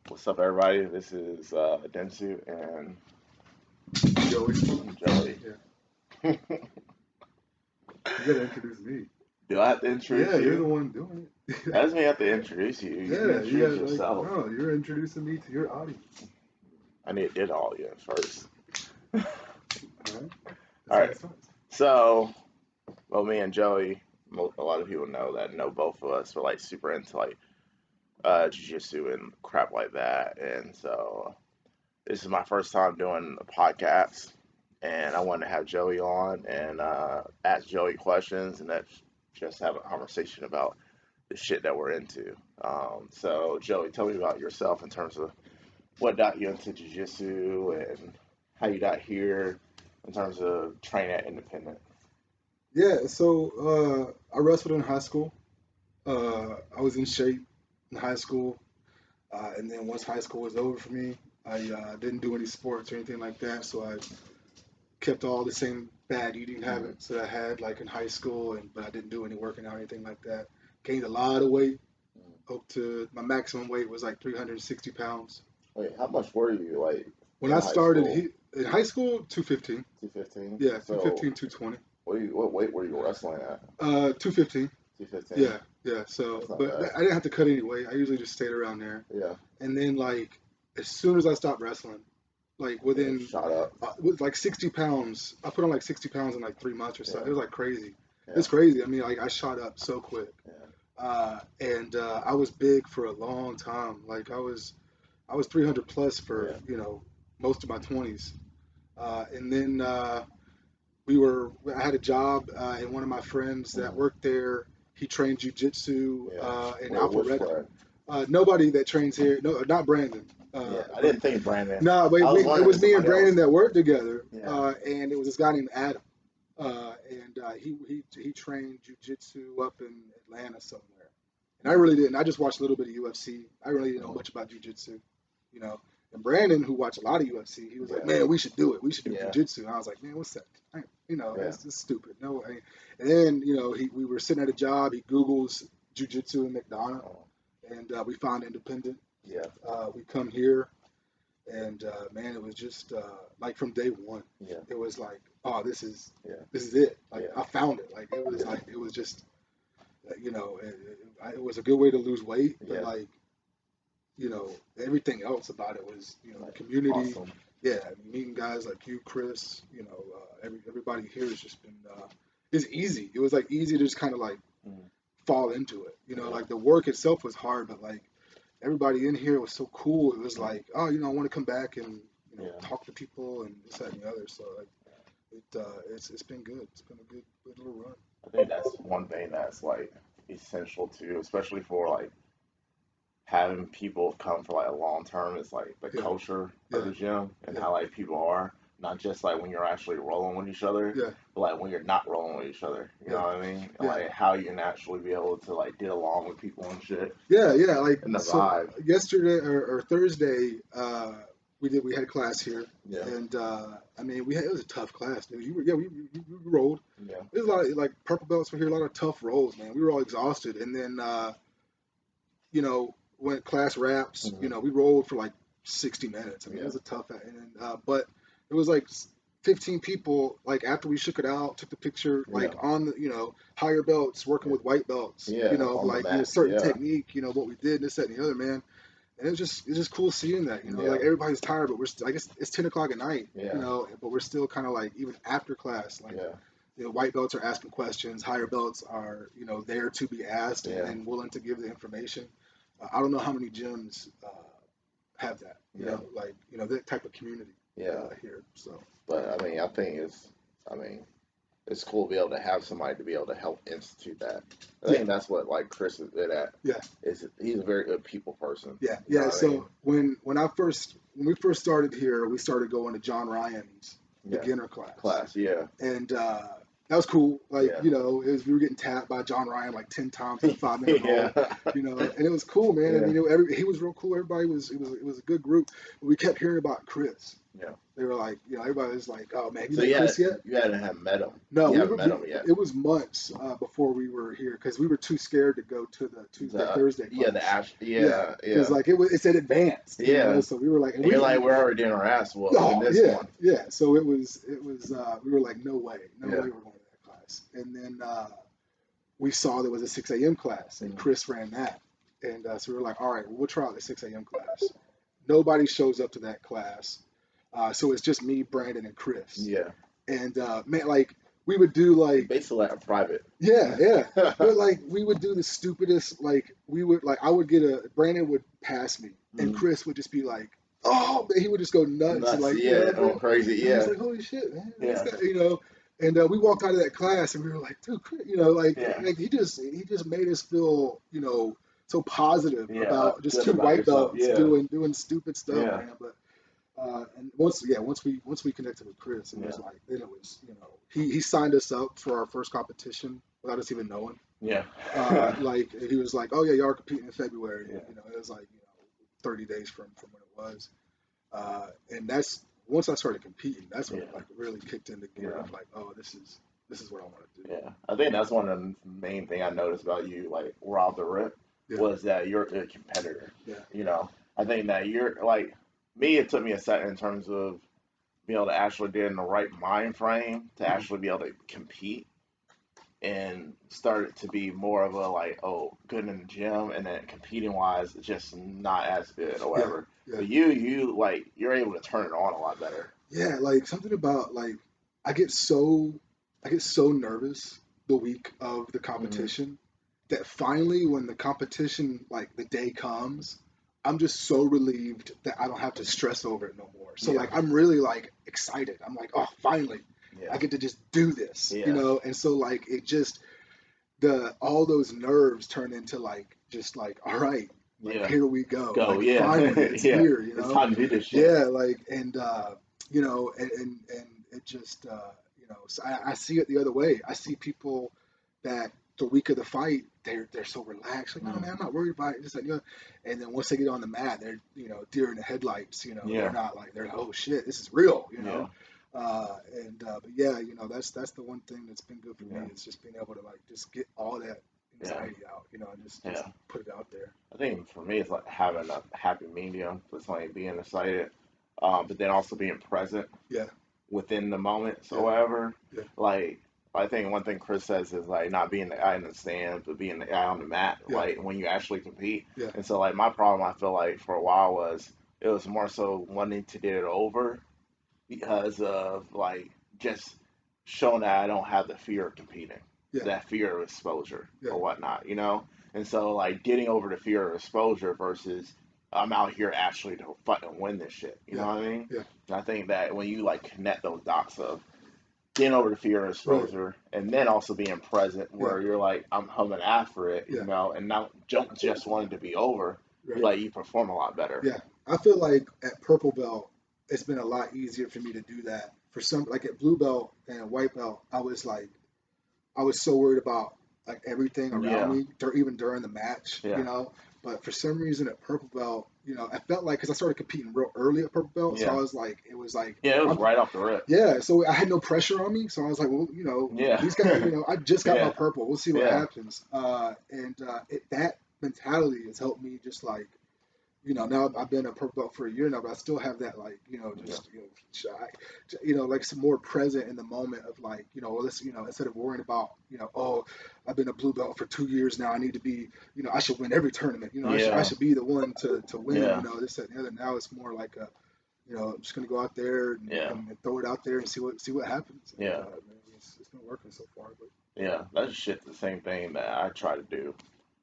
What's up, everybody? This is Densu and Joey. Joey. Yeah. You gotta introduce me. Do I have to introduce Yeah, you're the you? one doing it. That's me have to introduce you. You can Yeah, you introduce gotta like yourself. no, you're introducing me to your audience. I need to did all you first. Alright? That's All how right. it starts. So, well, me and Joey, a lot of people know both of us. We're like super into like jiu-jitsu and crap like that. And so, this is my first time doing a podcast. And I wanted to have Joey on and ask Joey questions and that's just have a conversation about the shit that we're into. So, Joey, tell me about yourself in terms of what got you into jiu-jitsu and how you got here in terms of training at independent. Yeah, so I wrestled in high school. I was in shape in high school. And then once high school was over for me, I didn't do any sports or anything like that. So I kept all the same bad eating habits that I had like in high school, and but I didn't do any working out or anything like that. Gained a lot of weight. Up to my maximum weight was like 360 pounds. Wait, how much were you like When in I high started school? in high school, 215. 215. Yeah, So, 215, 220. what weight were you wrestling at? 215. 215. Yeah, yeah. So, That's not but bad. I didn't have to cut any weight. I usually just stayed around there. Yeah, And then like as soon as I stopped wrestling, like it within shot up. with like 60 pounds, I put on like 60 pounds in like 3 months or so. Yeah, It was like crazy. yeah, It's crazy. I mean, like I shot up so quick. yeah, And I was big for a long time. Like I was 300 plus for yeah. most of my 20s. And then I had a job, and one of my friends that Mm, worked there, he trained jujitsu yeah. in Which Alpharetta. friend? Nobody that trains here, no, not Brandon. Yeah, I But didn't think Brandon. no, I was it wondering if was me and somebody Brandon else. that worked together, Yeah. and it was this guy named Adam, and he trained jujitsu up in Atlanta somewhere, and I really didn't. I just watched a little bit of UFC. I really didn't know Mm, much about jujitsu, you know. And Brandon, who watched a lot of UFC, he was like, yeah, "Man, we should do it. We should do yeah, jujitsu." And I was like, "Man, what's that? yeah, It's just stupid." No, and then we were sitting at a job. He Googles jujitsu in McDonough, oh, and we found independent. yeah, We come here, and man, it was just like from day one, yeah, it was like, oh, yeah, this is it. Like yeah, I found it. yeah, It was just it was a good way to lose weight, but yeah. everything else about it was the Like community. awesome. Yeah, meeting guys like you, Chris. Everybody here has just been. It's easy. It was like easy to just kind of like Mm, fall into it. yeah, Like the work itself was hard, but like everybody in here was so cool. It was mm, like, oh, I want to come back and yeah. talk to people and this, that, and the other. So like it's been good. It's been a good little run. I think that's one thing that's like essential too, especially for like having people come for like a long term is like the Yeah, culture of yeah, the gym and yeah, how like people are. Not just like when you're actually rolling with each other, yeah, but like when you're not rolling with each other. You know yeah, what I mean? And yeah, like how you naturally be able to like get along with people and shit. yeah. Like And the so, vibe. yesterday or Thursday, we had class here, Yeah. and I mean it was a tough class, dude. We rolled. Yeah. There's a lot of like purple belts were here, a lot of tough rolls, man. We were all exhausted, and then when class wraps, Hmm. we rolled for like 60 minutes. I mean, it Yeah. was a tough, but it was like 15 people, like after we shook it out, took the picture, Yeah. like on the, higher belts, working Yeah. with white belts, Yeah. On the like, mats. certain Yeah. technique, what we did, this, that, and the other, man. And it's just cool seeing that, Yeah. like everybody's tired, but I guess it's 10 o'clock at night, Yeah. but we're still kind of like, even after class, like, Yeah. white belts are asking questions, higher belts are, there to be asked Yeah. and willing to give the information. I don't know how many gyms have that, Yeah. like that type of community Yeah. here. So But I mean, I mean, it's cool to be able to have somebody to be able to help institute that. I yeah, think that's what like Chris is good at. yeah, Is he's a very good people person. yeah, You know yeah. what I mean? So when we first started here, we started going to John Ryan's Yeah. beginner class, Class. Yeah. and that was cool. Like Yeah. we were getting tapped by John Ryan like 10 times in a 5 minute roll. Yeah. And it was cool, man. And Yeah. he was real cool. Everybody was it was a good group. We kept hearing about Chris. Yeah. They were like, everybody was like, "Oh man, have you So met Chris yet?" you hadn't have met him. No, You we haven't were. met him yet. It was months before we were here because we were too scared to go to the Tuesday The Thursday the class. Ash. Yeah, Yeah, because yeah, like it said advanced, yeah. So we were like, and And you're we like, we're already doing our ass whooped in oh this yeah, one. yeah. So it was we were like, no way, no Yeah. way we're going to that class. And then we saw there was a 6 a.m. class, and Mm. Chris ran that, and so we were like, all right, well, we'll try out the 6 a.m. class. Nobody shows up to that class, so it's just me, Brandon, and Chris. Yeah. And man, like we would do It's like basically like a private. yeah, yeah. But like we would do the stupidest like we would like I would get a Brandon would pass me and Mm. Chris would just be like, oh man, he would just go nuts and Nuts. like, Yeah. bro. Going crazy. And I was Yeah. like, holy shit, man, this Yeah. guy, And we walked out of that class and we were like, dude, Chris, Yeah. like he just made us feel, so positive Yeah. about just Good two about white yourself. belts Yeah. doing stupid stuff, Yeah. man. But and once we connected with Chris, it was Yeah. like then it was he signed us up for our first competition without us even knowing. Yeah. Like he was like, oh yeah, y'all are competing in February. Yeah. It was like 30 days from when it was. And that's once I started competing, that's when Yeah. it like really kicked into gear Yeah. of like, oh, this is what I want to do. Yeah, I think that's one of the main thing I noticed about you, like Rob the Rip, Yeah, was that you're a competitor. yeah, You know, I think that you're like me. It took me a second in terms of being able to actually get in the right mind frame to mhm, actually be able to compete and started to be more of a like, oh, good in the gym, and then competing wise, just not as good or yeah, whatever. yeah, But you like you're able to turn it on a lot better. yeah. Like something about like I get so I get so nervous the week of the Hmm. competition that finally when the competition like the day comes, I'm just so relieved that I don't have to stress over it no more. So Yeah, like I'm really like excited. I'm like, oh, finally I yeah, get to just do this, yeah, And so like it just the all those nerves turn into like just like all right, like yeah. here we go. Go, Like yeah, finally it's yeah. here, It's time to do this shit. Yeah, like and it just so I see it the other way. I see people that the week of the fight they're so relaxed like no Mm. man I'm not worried about it just like and then once they get on the mat they're deer in the headlights they're Yeah, not like they're like oh shit this is real yeah, but yeah that's the one thing that's been good for me yeah, is just being able to like just get all that yeah, anxiety out and just yeah. put it out there. I think for me, it's like having a happy medium between being excited, but then also being present Yeah, within the moments or yeah, whatever. yeah, Like, I think one thing Chris says is like not being the guy in the stands, but being the guy on the mat, yeah, like when you actually compete. yeah, And so, like, my problem, I feel like for a while was it was more so wanting to get it over because of like just showing that I don't have the fear of competing, yeah, that fear of exposure yeah, or whatnot, you know? And so like getting over the fear of exposure versus I'm out here actually to fucking win this shit. You know yeah, what I mean? yeah. And I think that when you like connect those dots of getting over the fear of Right. exposure and then also being present Yeah, where you're like, I'm humming after it, yeah, and not don't just want it to be over, right. you perform a lot better. Yeah, I feel like at purple belt, it's been a lot easier for me to do that. For some, like at blue belt and white belt, I was so worried about like everything around Yeah. me, even during the match. Yeah. But for some reason at purple belt, I felt like because I started competing real early at purple belt, so I Yeah. was like, it was like, Yeah, it was I'm, right off the rip. yeah. So I had no pressure on me, so I was like, well, Yeah. these guys, I just got my Yeah. purple. We'll see what Yeah. happens. That mentality has helped me just like now I've been a purple belt for a year now, but I still have that like, Yeah. just shy, like some more present in the moment of like, well, let's, instead of worrying about, oh, I've been a blue belt for 2 years now. I need to be, I should win every tournament. I Yeah. should be the one to win. Yeah. This that, and the other. Now it's more like a, I'm just gonna go out there Yeah. and throw it out there and see what happens. And Yeah. it's been working so far. But Yeah. That's shit the same thing that I try to do.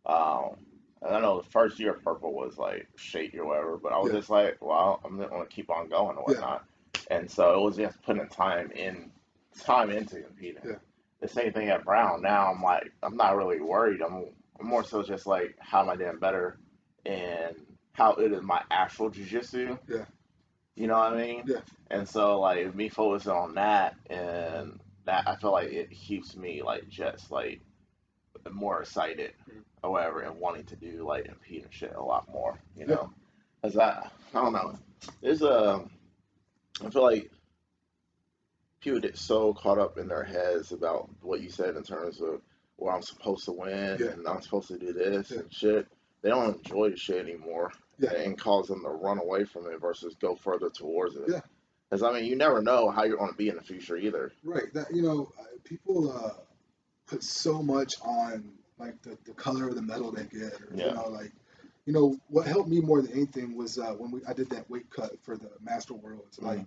Um and I know the first year of purple was like shaky or whatever, but I was yeah, just like, well, I'm just gonna keep on going and yeah, whatnot. And so it was just putting time into competing. yeah, The same thing at Brown. Now I'm like, I'm not really worried. I'm more so just like, how am I getting better and how it is my actual jujitsu. yeah, You know what I mean? yeah, And so like me focusing on that and that I feel like it keeps me like just like more excited mhm, or whatever and wanting to do like compete and shit a lot more, yeah, Cause I don't know. There's a I feel like people get so caught up in their heads about what you said in terms of, well, I'm supposed to win Yeah, and I'm supposed to do this yeah, and shit. They don't enjoy the shit anymore, yeah, and cause them to run away from it versus go further towards it. yeah. Because I mean, you never know how you're going to be in the future either. Right. That people put so much on like the color of the medal they get, or Yeah. like what helped me more than anything was when I did that weight cut for the Master Worlds, Mm. like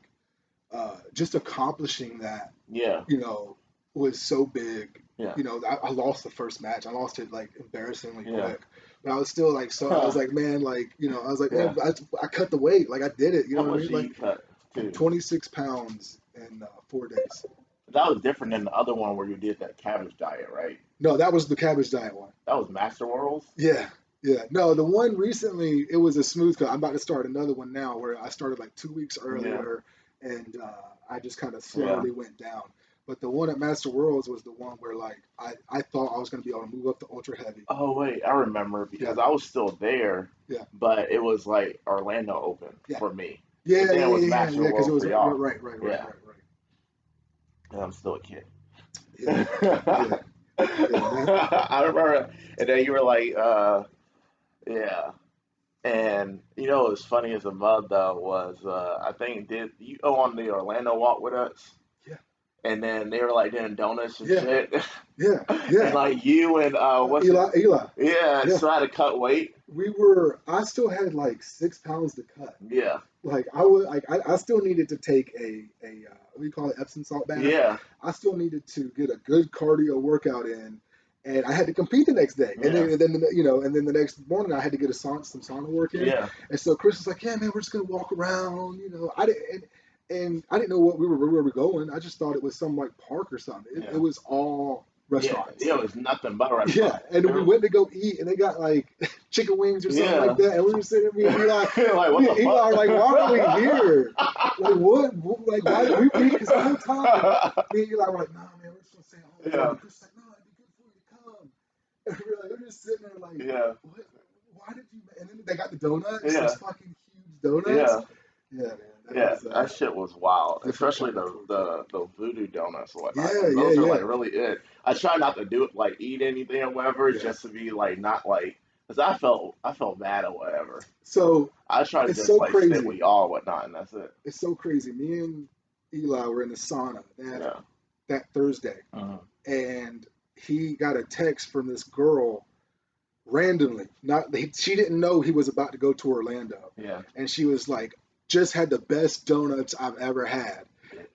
just accomplishing that, Yeah. you know, was so big. Yeah. I lost the first match. I lost it like embarrassingly Yeah. quick, but I was still like, so I was like, man, like, I was like, Yeah. man, I cut the weight, like I did it. You How know what I much mean? do Like you cut I'm too? 26 pounds in 4 days. That was different than the other one where you did that cabbage diet, right? No, that was the cabbage diet one. That was Master Worlds. Yeah, yeah. No, the one recently, it was a smooth cut. I'm about to start another one now where I started like 2 weeks Yeah. earlier, and I just kind of Yeah. slowly went down. But the one at Master Worlds was the one where like I thought I was going to be able to move up to ultra heavy. Oh wait, I remember Yeah, because I was still there, yeah, but it was like Orlando Open yeah, for me. yeah, But yeah, then it yeah, was yeah, Master yeah. Because it World was for y'all. right, right, right, Yeah. right, right. And I'm still a kid. Yeah, yeah, yeah. That I remember, and then you were like, yeah. And you know, what was funny as a mud though was I think did you go on the Orlando walk with us? yeah, And then they were like doing donuts and yeah, shit, yeah, and yeah. like you and what's it? Eli. Yeah, Yeah, so I had to cut weight. I still had like 6 pounds to cut. Yeah, Like I would like I still needed to take a what do you call it, Epsom salt bath. yeah, I still needed to get a good cardio workout in, and I had to compete the next day. And yeah, then and then the next morning I had to get some sauna work in. yeah, And so Chris was like, "Yeah, man, we're just gonna walk around." I didn't and I didn't know where we were going. I just thought it was some like park or something. It yeah, was all yeah. restaurants. It was nothing but Yeah, restaurants. and we went to go eat, and they got like chicken wings or something like Yeah, that. And we were sitting, like what me the and Eli are like, why are we here? Like, like, why did we? Because the whole time, me and Eli were like, nah, man, we're just gonna stay home. Yeah, And Chris was like, no, it'd be good for you to come. And we were like, we're just sitting there like, yeah, what? Why did you? And then they got the donuts, those yeah, fucking huge donuts. yeah. Yeah, man, that Yeah, was that shit was wild, different especially kind of torture. the voodoo donuts and whatnot, Yeah, because yeah, those are yeah, like really it. I try not to do it like eat anything or whatever, yeah. just to be like not like, because I felt bad or whatever. So So I try to it's just so like sit with crazy. y'all and whatnot, and that's it. It's so crazy. Me and Eli were in the sauna Yeah. that Thursday, Hmm. and he got a text from this girl randomly. Not she didn't know he was about to go to Orlando, Yeah. and she was like, "Just had the best donuts I've ever had,"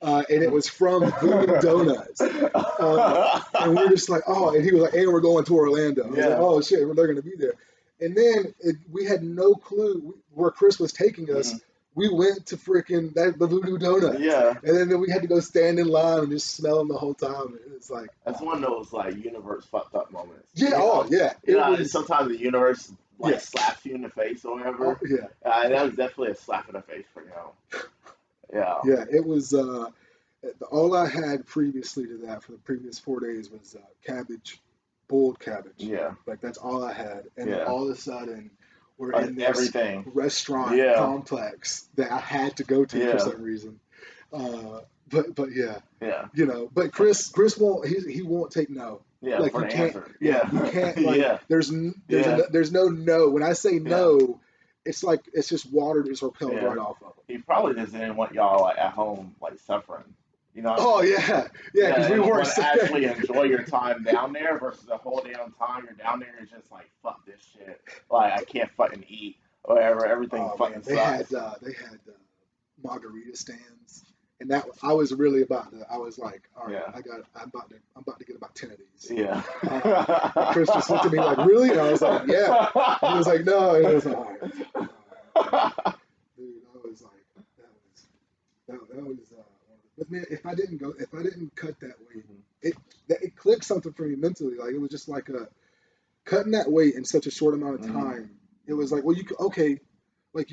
and it Bitch. was from Voodoo Donuts. And we're just like, oh, and he was like, and we're going to Orlando. I was like, Yeah. oh shit, they're going to be there. And then we had no clue where Chris was taking us. Hmm. We went to freaking the Voodoo Donuts, Yeah. and then we had to go stand in line and just smell them the whole time. It's like, That's oh one of man, those like universe fucked up moments. yeah, oh yeah, You it know, was, sometimes the universe like yeah, slaps you in the face or oh whatever. yeah, That was definitely a slap in the face for him. Yeah. yeah. It was. All I had previously to that for the previous 4 days was cabbage, boiled cabbage. Yeah. Like that's all I had. And then Yeah. all of a sudden, we're in this Everything. restaurant Yeah. complex that I had to go to for Yeah. some reason. But yeah, Yeah. But Chris won't he won't take no. Yeah. Like For you the can't, answer. yeah, Yeah. you can't like Yeah. Yeah. there's no no. When I say Yeah. no, it's like it's just water just repels Yeah. right off of them. He probably just didn't want y'all like at home like suffering. You know what I Oh mean? yeah, yeah, Yeah, because we and weren't want to actually enjoy your time down there versus the whole damn time you're down there is just like fuck this shit. Like I can't fucking eat or whatever. Everything Oh man, fucking sucks. they had margarita stands, and that I was really about to. I was like, all right, Yeah. I'm about to get about 10 of these. Yeah. And Chris just looked at me like, really? And I was like, yeah. And he was like, no. And I was like, all right, dude. I was like, that was. But man, if I didn't cut that weight, it clicked something for me mentally. Like it was just like a cutting that weight in such a short amount of Mhm. time. It was like, well, you okay, like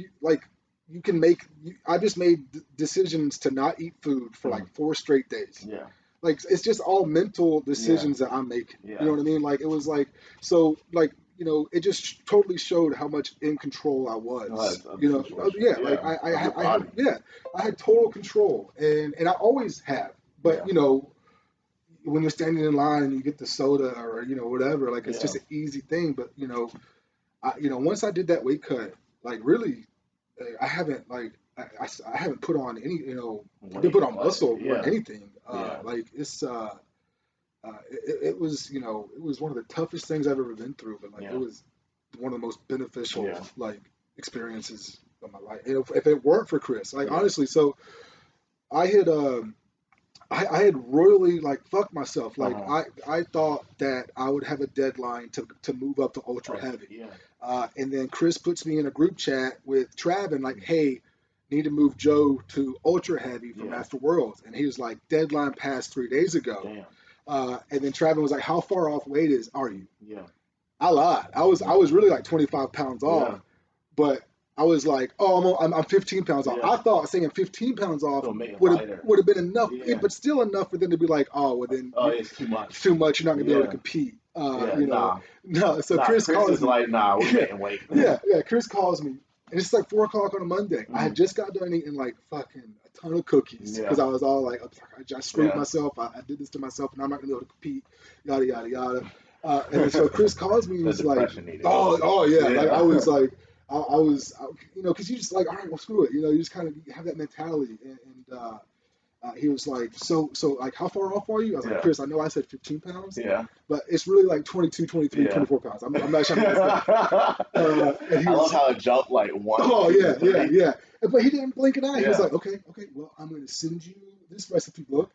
you can make. I just made decisions to not eat food for like Mhm. 4 straight days. Yeah. Like it's just all mental Yeah. decisions that I'm making. You know Yeah. what I mean? Like it was like so like it just totally showed how much in control I was. Of the situation. Yeah, like Yeah, of your I had, body. yeah, I had total control, and I always have. But Yeah, when you're standing in line and you get the soda or whatever, like it's yeah, just an easy thing. But once I did that weight cut, like really, I haven't like I haven't put on any didn't put weight. on Like, muscle or yeah, anything. yeah, Like it was it was one of the toughest things I've ever been through, but like it yeah, was one of the most beneficial yeah, like experiences of my life. If it weren't for Chris, like yeah. honestly, so I had I had royally like fucked myself. Uh Like huh. I thought that I would have a deadline to move up to ultra Oh, heavy, yeah. and then Chris puts me in a group chat with Trav and like, hey, need to move Joe to ultra heavy for Yeah. Master Worlds, and he was like, deadline passed 3 days ago. Damn. And then Travis was like, "How far off weight are you?" Yeah. I lied. I was really like 25 pounds Yeah. off, but I was like, "Oh, I'm 15 pounds off." Yeah. I thought saying 15 pounds off So make it would have lighter. would have been enough, Yeah. but still enough for them to be like, "Oh, well then Oh, you it's too much. too much. You're not gonna be able to Yeah. compete." Yeah. Nah. No. So Nah. Chris Chris calls is me. like, nah. We're Yeah, making weight. yeah. Chris calls me, and it's like 4 o'clock on a Monday. I had Mhm. just got done eating like fucking a ton of cookies because Yeah. I was all like, I just screwed Yeah. myself. I did this to myself, and I'm not gonna be able to compete. Yada yada yada. And then so Chris calls me and The he's like, depression needed. oh yeah, like I Yeah. was like, because you just like, all right, well screw it, you just kind of have that mentality, and he was like, so like, how far off are you? I was like, Yeah. Chris, I know I said 15 pounds, Yeah. but it's really like 22, 23, Yeah. 24 pounds. I'm not trying to mess up. And he I love was, how it jumped like one, oh two, yeah, yeah, three. yeah. But he didn't blink an eye. He was Yeah. like, okay, well, I'm going to send you this recipe book.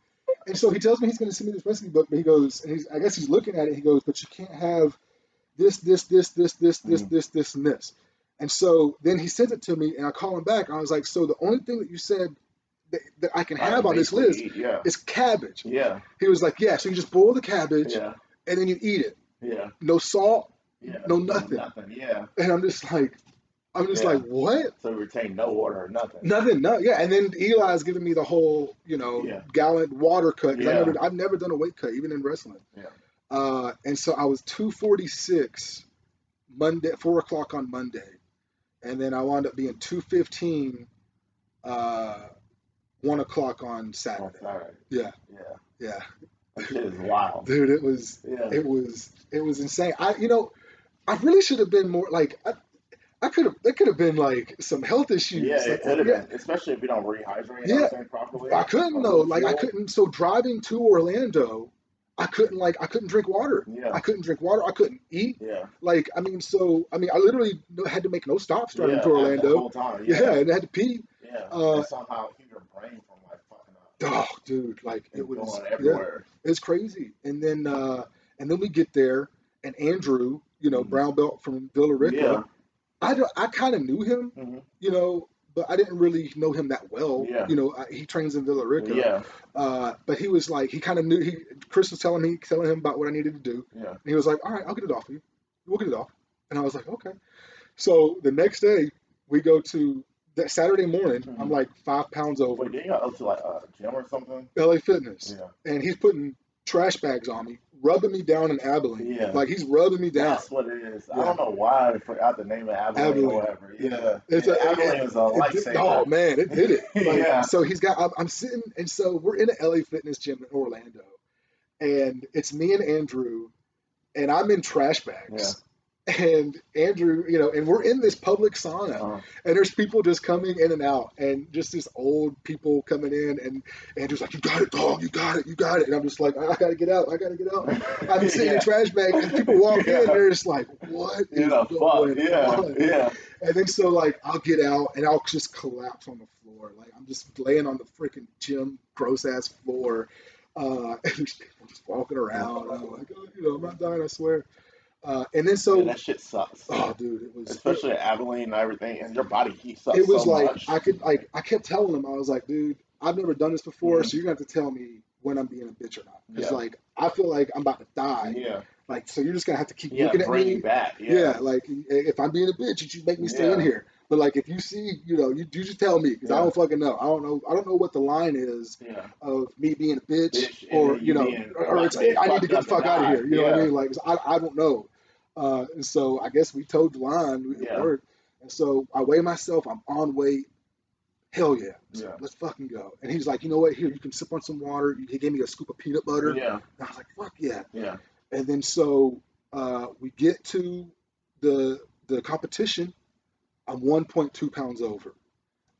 And so he tells me he's going to send me this recipe book, but he goes, and I guess he's looking at it. He goes, but you can't have Mm. this, and this. And so then he sends it to me, and I call him back. I was like, so the only thing that you said that I can I have can on this basically list eat. Yeah. is cabbage. Yeah. He was like, yeah, so you just boil the cabbage Yeah. and then you eat it. Yeah. No salt, Yeah. no No nothing. nothing. Yeah. And I'm just like, Yeah. what? So retain no water or nothing. Nothing, no, yeah. And then Eli's giving me the whole, Yeah. gallon water cut because Yeah. I've never done a weight cut even in wrestling. Yeah. And so I was 246 Monday, 4 o'clock on Monday, and then I wound up being 215, 1 o'clock on That's Saturday. all right. Yeah, Yeah. yeah, That shit is wild. dude, Yeah. it was insane. I really should have been more like I could have. There could have been like some health Yeah, issues. it Like, could have yeah, been, especially if you don't rehydrate and yeah. everything I properly couldn't or though. lose Like, I fuel. couldn't. So driving to Orlando, I couldn't drink water. I Yeah. couldn't drink water. I couldn't eat. Yeah. Like, I literally had to make no stops driving to Yeah. At the Orlando. whole time. Yeah, Yeah. and I had to pee. Yeah. Uh, And somehow keep your brain from like fucking up oh, dude, like it and was. going Yeah, everywhere. it's crazy. And then we get there, and Andrew, Hmm. brown belt from Villa Rica. Yeah. I kind of knew him, Hmm. but I didn't really know him that well. Yeah. He trains in Villa Rica, Yeah. but he was like, he kind of knew. Chris was telling him about what I needed to do, Yeah. and he was like, "All right, I'll get it off you. We'll get it off." And I was like, "Okay." So the next day, we go to that Saturday morning. I'm Hmm. like 5 pounds over. Wait, did you go up to like a gym or something? LA Fitness, Yeah. and he's putting trash bags on me, rubbing me down in Abilene. Yeah. Like he's rubbing me down. That's what it is. I Yeah, don't know why I forgot the name of Abilene or Abilene. whatever. Yeah, Yeah. it's Yeah. Abilene was a oh lifesaver. man, it did it. Like Yeah. so, I'm sitting, and so we're in an LA Fitness gym in Orlando, and it's me and Andrew, and I'm in trash Yeah. bags. And Andrew, and we're in this public sauna, Uh, and there's people just coming in and out, and just this old people coming in, and Andrew's like, "You got it, dog, you got it, you got it," and I'm just like, "I gotta get out, I gotta get out." I'm sitting in a yeah. trash bag, and people walk in, Yeah. they're just like, "What You is know, fuck. going Yeah. on?" Yeah. And then so like I'll get out, and I'll just collapse on the floor, like I'm just laying on the freaking gym gross ass floor, and there's people just walking around. And I'm like, "Oh, I'm not dying, I swear." And then Yeah, so, that shit sucks. oh, dude, it was it, Especially Abilene and everything, and your body heats up it so was like much. I kept telling him, I was like, dude, I've never done this before, Hmm. so you're gonna have to tell me when I'm being a bitch or not, because Yeah. like I feel like I'm about to die. Yeah. Like, so you're just gonna have to keep Yeah. looking at Bring you me. back. Yeah. Yeah, like if I'm being a bitch, you should make me stay in Yeah. here. But like if you see, you just tell me, because I Yeah. don't fucking know. I don't know what the line is Yeah. of me being a bitch, Bitch, and or then you being or about it's to get I need to fucked get the up and fuck out of die. here. You know what I Yeah. mean? Like I don't know. And so I guess we towed the line. It Yeah. worked. And so I weigh myself. I'm on weight. Hell yeah. So Yeah. let's fucking go. And he's like, you know what? Here, you can sip on some water. He gave me a scoop of peanut butter. Yeah. And I was like, fuck yeah. Yeah. And then so we get to the competition. I'm 1.2 pounds over.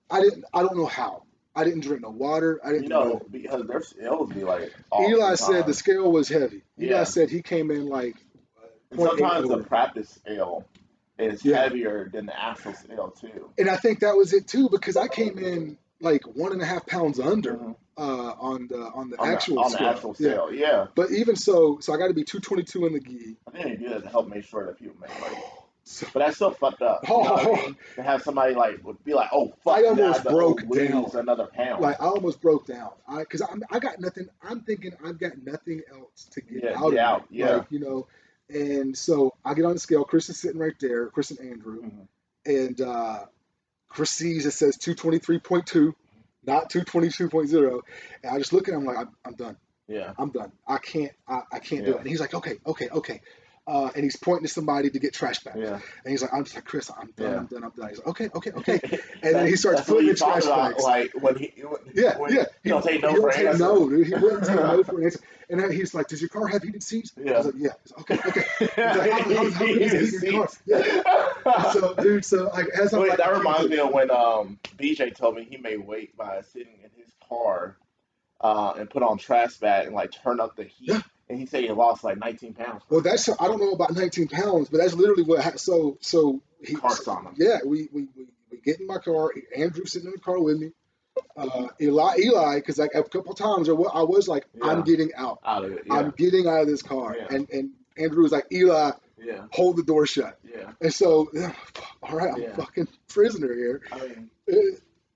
I don't know how. I didn't drink no water. I didn't You do nothing. know, because their scales be like off Eli said the sometimes. scale was heavy. Eli Yeah. said he came in like And point 0.8 sometimes the over. practice scale is Yeah. heavier than the actual scale too. And I think that was it too because I came in like 1.5 pounds under Hmm. on the On the actual on the scale. actual Yeah. scale, yeah. But even so I got to be 222 in the gi. I think they do that to help make sure that people make weight. So, But that's still fucked up. You know what I oh, mean? To have somebody like would be like, oh I fuck, now I have almost to go broke lose down. another pound. Like I almost broke down. Because I got nothing. I'm thinking I've got nothing else to get Yeah, out get of me. out. Yeah. Like and so I get on the scale. Chris is sitting right there. Chris and Andrew, Hmm. and Chris sees it says 223.2, not 222.0, and I just look at him like I'm done. Yeah. I'm done. I can't do it. Yeah. And he's like, okay. And he's pointing to somebody to get trash bags. Yeah. And he's like, I'm just like, Chris, I'm done, Yeah. I'm done. He's like, okay. And then he starts That's what putting you the talked trash about, bags. like Yeah, when yeah. he don't take He no for don't an take answer. no, dude. He wouldn't take no for an answer. And then he's like, does your car have heated seats? I was Yeah. like, yeah. He's like, okay. He's like, how good is it heating your car? Seats. Yeah. So, dude, so like as I'm Wait, like, I that can't do reminds it. me of when BJ told me he made weight by sitting in his car and put on trash bag and like turn up the Yeah. heat, and he said he lost like 19 pounds Well, from that's I don't know about 19 pounds, but that's literally what. So it. Carts on him. yeah, we get in my car. Andrew sitting in the car with me. Eli, because like a couple times I was like, I'm Yeah, getting out. out of it. I'm Yeah, getting out of this car. yeah, And Andrew was like, Eli, yeah, hold the door shut. yeah, And so, all right, I'm a yeah. fucking prisoner here. I mean, Uh,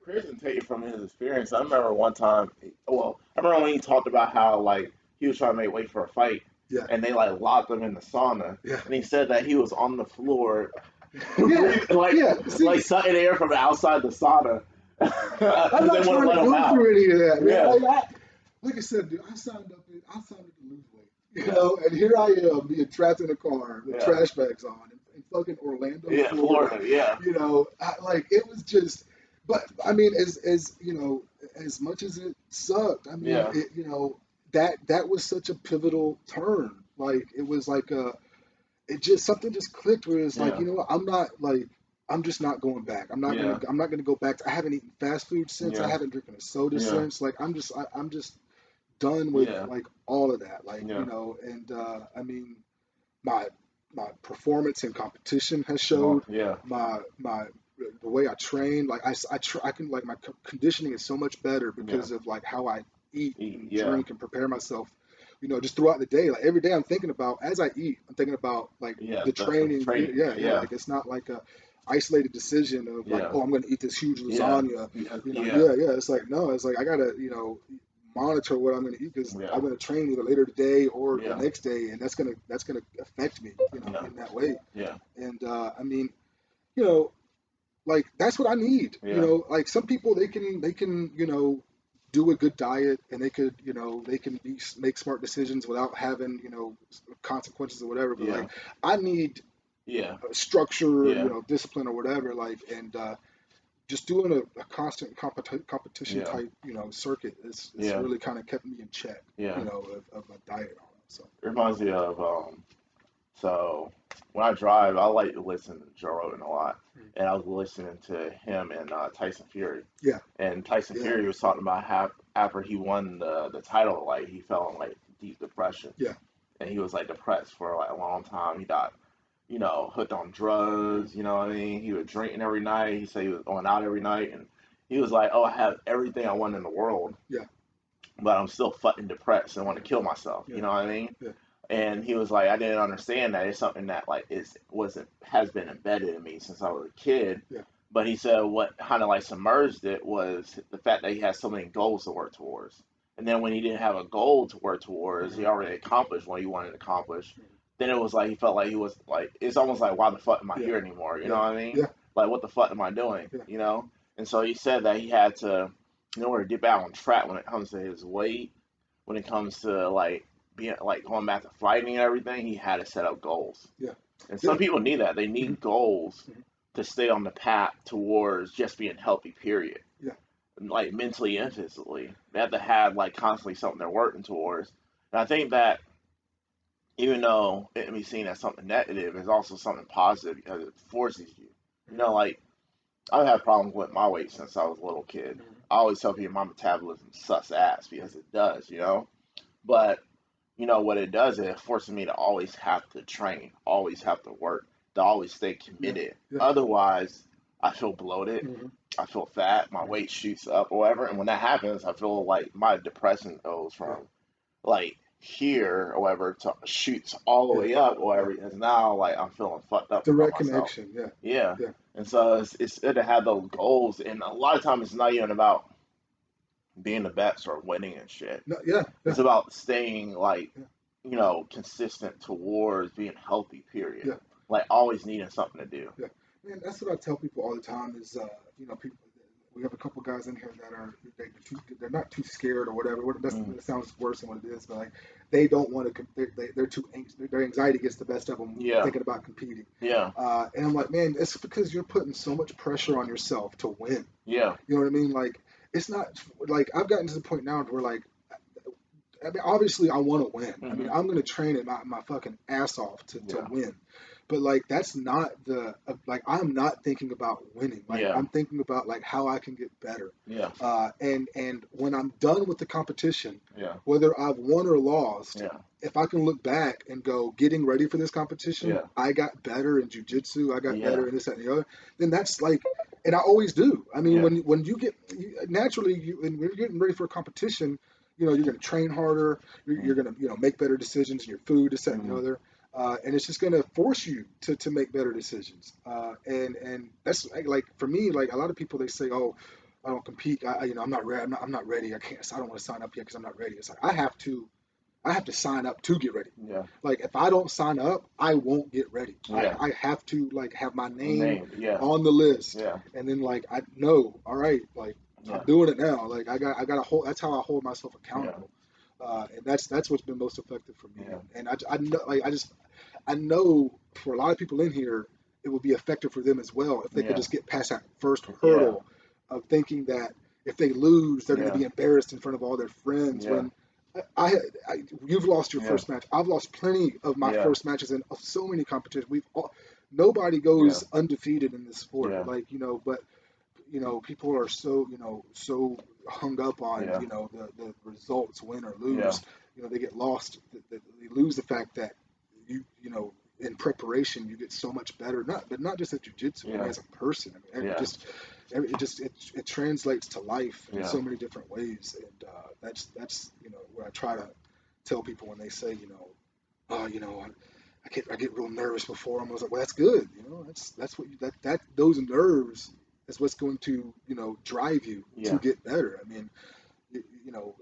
Chris can take it from his experience. I remember one time. Well, I remember when he talked about how like he was trying to make weight for a fight, yeah, and they like locked him in the sauna, yeah, and he said that he was on the floor, yeah, breathing, like yeah. See, like sucking air from outside the sauna, I'm because they not wouldn't trying to let him go out. through any of that, man. Yeah, Like I said, dude, I signed up to lose weight, yeah, and here I am being trapped in a car with yeah, trash bags on in fucking Orlando, yeah. Florida. Florida. Yeah, Like it was just, but I mean, as much as it sucked, I mean, yeah, that was such a pivotal turn. Like it was like it just something just clicked where it's like, yeah, you know what, I'm just not going back. yeah, I'm not gonna go back. I haven't eaten fast food since. I yeah, haven't drinking a soda yeah, since. Like I'm just done with yeah, like all of that. Like yeah. and I mean my my performance in competition has Oh, showed yeah, my the way I train. Like I can like my conditioning is so much better yeah, because of like how I eat and yeah, drink and prepare myself. Just throughout the day. Like every day, I'm thinking about as I eat. I'm thinking about like yeah. the The training. training. Yeah. Yeah, Like it's not like a isolated decision of like, yeah, oh, I'm going to eat this huge yeah, lasagna. yeah, yeah, Yeah. It's like no. It's like I gotta monitor what I'm going to eat because yeah, I'm going to train either later today or the yeah, next day, and that's gonna affect me. yeah, In that way. yeah, And I mean, you know, like that's what I need. yeah, Like some people they can do a good diet and they can make smart decisions without having consequences or whatever. But yeah, like I need yeah, structure, yeah, discipline or whatever. Like and just doing a constant competition yeah, type circuit is yeah, really kind of kept me in check. yeah. Of my diet and all that. So It reminds me of so when I drive, I like to listen to Joe Rogan a lot, and I was listening to him and Tyson Fury, yeah, and Tyson yeah, Fury was talking about how after he won the title, like he fell in like deep depression, yeah, and he was like depressed for like a long time. He got hooked on mhm, drugs. You know what I mean? He was drinking every night. He said he was going out every night, and he was like, "Oh, I have everything I want in the world, yeah, but I'm still fucking depressed and want to kill myself." yeah, You know what I mean? yeah, And he was like, I didn't understand that it's something that like is wasn't has been embedded in me since I was a kid. yeah, But he said what kind of like submerged it was the fact that he had so many goals to work towards. And then when he didn't have a goal to work towards, he mhm, already accomplished what he wanted to accomplish. mhm, Then it was like he felt like he was like it's almost like why the fuck am I yeah, here anymore? You know yeah, what I mean? yeah, Like what the fuck am I doing? yeah, You know? And so he said that he had to in order to get back on track when it comes to his weight, when it comes to like being like going back to fighting and everything, he had to set up goals. yeah, And Yeah. some people need that. They Hmm. need goals Hmm. to stay on the path towards just being healthy, period. Yeah. Like mentally and physically. They have to have like constantly something they're working towards. And I think that even though it can be seen as something negative, it's also something positive because it forces you. You know, like I've had problems with my weight since I was a little kid. Hmm. I always tell people my metabolism sucks ass because it does, you know? But what it does is it forces me to always have to train, always have to work, to always stay Yeah. committed. Yeah. Otherwise, I feel bloated, Hmm. I feel fat, my Hmm. weight shoots up or whatever. And when that happens, I feel like my depression goes Yeah. from like here or whatever to shoots all the Yeah. way up or Yeah. whatever. Because now like I'm feeling fucked up about Direct myself. connection. Yeah. Yeah. Yeah. And so it's good to have those goals. And a lot of times it's not even about being the best or winning and shit. No, yeah. Yeah. It's about staying like, Yeah. consistent towards being healthy, period. Yeah. Like always needing something to do. Yeah. Man, that's what I tell people all the time is, people. We have a couple guys in here that they're not too scared or whatever. Mm. That sounds worse than what it is, but like they don't want to. They're too anxious. Their anxiety gets the best of them Yeah. thinking about competing. Yeah. And I'm like, man, it's because you're putting so much pressure on yourself to win. Yeah. You know what I mean? Like it's not like I've gotten to the point now where like I mean, obviously, I want to win. I mean, Hmm. I'm going to train it my fucking ass off to Yeah. win. But like, that's not like, I'm not thinking about winning. Like, Yeah. I'm thinking about like how I can get better. Yeah. And when I'm done with the competition, Yeah. whether I've won or lost, Yeah. if I can look back and go, getting ready for this competition, Yeah. I got better in jujitsu, I got Yeah. better in this, that, and the other. Then that's like, and I always do. I mean, Yeah. when you get naturally, when you're getting ready for a competition, you're going to train harder. You're going to make better decisions in your food, this, that, and the Mm-hmm. other. And it's just going to force you to make better decisions. And that's like for me, like a lot of people they say, oh, I don't compete. I'm not ready. I'm not ready. I can't. I don't want to sign up yet because I'm not ready. It's like I have to sign up to get ready. Yeah. Like if I don't sign up, I won't get ready. Yeah. I have to like have my name Name. Yeah. on the list, Yeah. and then like I know, all right, like I'm Yeah. doing it now. Like I got to hold. That's how I hold myself Yeah. accountable. And that's what's been most effective for me. Yeah. And I know like I know for a lot of people in here, it would be effective for them as well if they could Yeah. just get past that first Yeah. hurdle of thinking that if they lose, they're going to Yeah. be embarrassed in front of all their friends. Yeah. When I, you've lost your Yeah. first match. I've lost plenty of my Yeah. first matches in so many competitions. Nobody Yeah. goes undefeated in this sport, Yeah. like but people are so so hung up on Yeah. the results, win or Yeah. lose. They get lost. They lose the fact that in preparation you get so much better. Not just at jujitsu. I mean, Yeah. as a person. I mean, Yeah. it translates to life in Yeah. so many different ways, and that's what I try to tell people when they say oh I get real nervous before them. I was like, well, that's good. That's what those nerves is what's going to drive you to Yeah. get better. I mean, you know,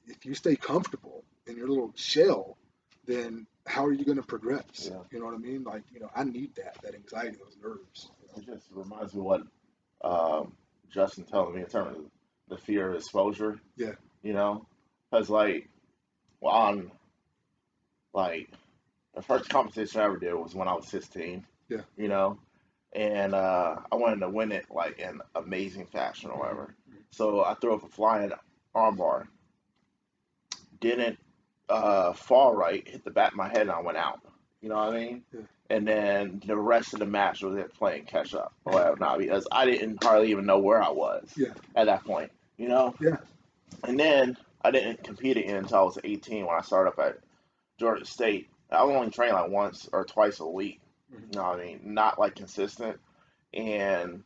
if you stay comfortable in your little shell, then how are you going to progress? Yeah. You know what I mean? Like, I need that anxiety, those nerves. It just reminds me of what um, Justin telling me in terms of the fear of exposure. Yeah, You know, because like on like the first competition I ever did was when I was 16. yeah, You know, and I wanted to win it like in amazing fashion or hmm, whatever. So I threw up a flying armbar, didn't fall right, hit the back of my head, and I went out. You know what I mean? yeah, And then the rest of the match was it playing catch up or hmm, whatever, not because I didn't hardly even know where I was yeah, at that point. You know, yeah, and then I didn't compete again until I was 18 when I started up at Georgia State. I would only train like once or twice a week. hmm, You know what I mean? Not like consistent, and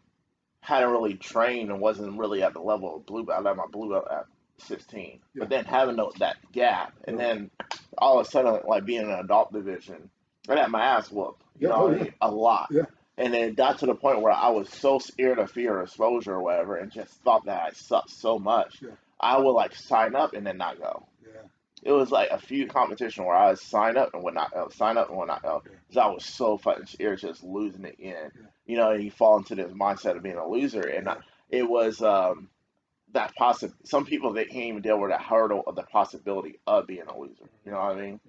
hadn't really trained and wasn't really at the level of blue belt. I let my blue belt at 16, yeah, but then having that gap, and right, then all of a sudden like being in an adult division, I got my ass whooped. You yeah, know oh what I yeah, mean? A lot. yeah, And then it got to the point where I was so scared of fear of exposure or whatever, and just thought that I sucked so much. yeah, I would like sign up and then not go. yeah, It was like a few competition where I would sign up and would not go, sign up and would not go, yeah, because I was so fucking scared just losing it in. yeah, And you fall into this mindset of being a loser, and yeah, it was that some people they can't even deal with that hurdle of the possibility of being a loser. You know what I mean?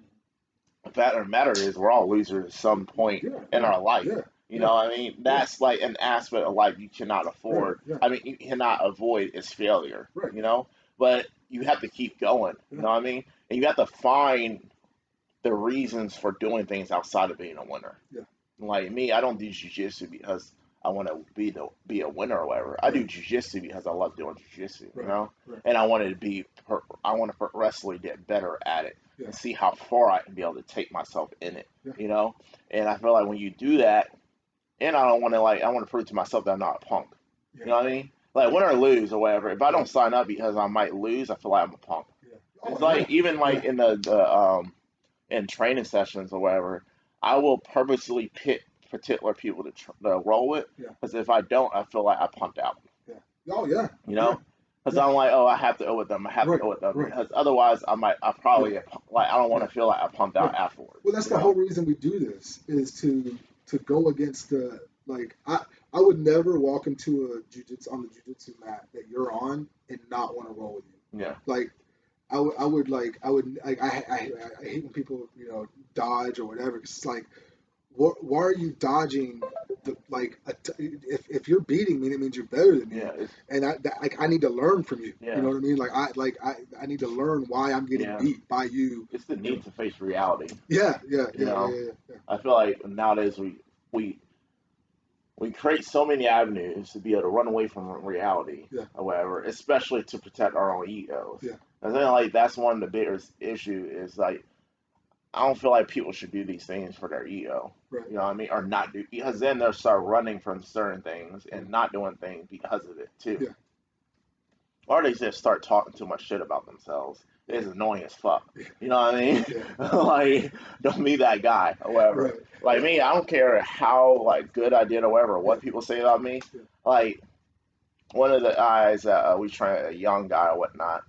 the fact of the matter is we're all losers at some point Yeah, in our life. yeah, You yeah, know what I mean? yeah. That's like an aspect of life you cannot Right, afford. yeah, I mean, you cannot avoid is failure, right, you know? But you have to keep going, you yeah, know what I mean? And you have to find the reasons for doing things outside of being a winner. yeah, Like me, I don't do jujitsu because I want to be a winner or whatever. I right, do jujitsu because I love doing jujitsu, you right, know. right, And I wanted to I want to progressively get better at it yeah, and see how far I can be able to take myself in it, yeah, you know. And I feel like when you do that, and I don't want to I want to prove to myself that I'm not a punk. yeah, You know what I mean? Like win or lose or whatever. If I right, don't sign up because I might lose, I feel like I'm a punk. yeah. It's Oh yeah, like even yeah, like in the in training sessions or whatever, I will purposely pick particular people to roll with yeah, because if I don't, I feel like I punked out. yeah. Oh yeah, You yeah, know, because yeah. I'm like, oh, I have to go with them. I have to Right, go with them right, because otherwise, I yeah, probably like I don't want yeah, to feel like I punked right. out afterwards. Well, that's You the whole know? reason we do this is to go against the like I would never walk into a jujitsu on the jujitsu mat that you're on and not want to roll with you. Yeah, Like I would like I hate when people dodge or whatever. 'Cause it's like why are you dodging the if you're beating me, it means you're better than me, yeah, it's and I need to learn from you. You yeah, know what I mean? I need to learn why I'm getting yeah. beat by you. It's the You know? need to face reality. Yeah, yeah, You yeah, yeah, know, yeah, yeah, I feel like nowadays we we create so many avenues to be able to run away from reality yeah, or whatever, especially to protect our own egos. yeah, I think like that's one of the biggest issue is like I don't feel like people should do these things for their ego. right, You know what I mean? Or not do because then they'll start running from certain things yeah, and not doing things because of it too. yeah, Or they just start talking too much shit about themselves. It's right, annoying as fuck. yeah, You know what I mean? yeah, Like, don't be that guy or whatever. right, Like me, I don't care how like good I did or whatever, yeah, what people say about me. yeah, Like one of the guys that we trained, a young guy or whatnot.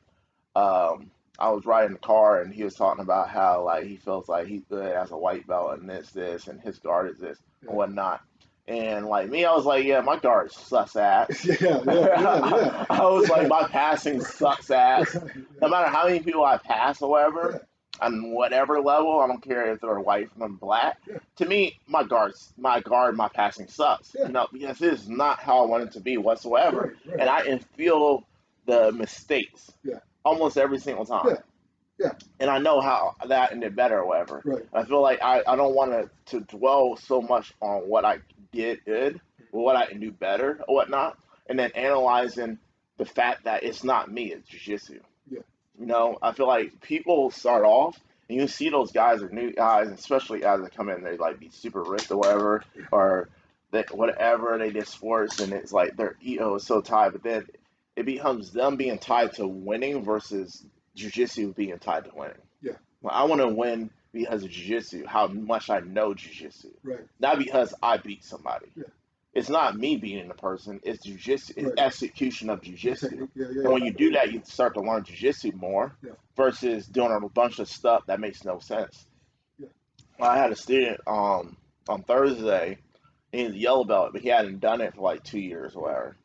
I was riding the car and he was talking about how like he feels like he's good as a white belt and this and his guard is this and yeah, whatnot. And like me, I was like, yeah, my guard sucks ass. yeah, yeah, yeah, yeah, I was like, yeah, my passing right, sucks ass. right, No yeah, matter how many people I pass or whatever, yeah, on whatever level, I don't care if they're white from black. yeah, To me, my passing sucks. yeah, You know, because this is not how I want it to be whatsoever. right, right, And I can feel the mistakes yeah, almost every single time. yeah, yeah, And I know how that ended better or whatever. right, I feel like I don't want to dwell so much on what I did good or what I can do better or whatnot, and then analyzing the fact that it's not me, it's jujitsu. yeah, You know, I feel like people start off and you see those guys or new guys, especially guys that come in, they like be super ripped or whatever, or that whatever they did sports, and it's like their ego is so tied, but then it becomes them being tied to winning versus jujitsu being tied to winning. yeah, Like, I want to win because of jujitsu, how much I know jujitsu, right, not because I beat somebody. yeah, It's not me beating the person. It's jujitsu. It's right. execution of The jujitsu. technique, yeah, yeah, And yeah, when you do that, you start to learn jujitsu more yeah, versus doing a bunch of stuff that makes no sense. yeah, I had a student on Thursday. He's a yellow belt, but he hadn't done it for like 2 years or yeah,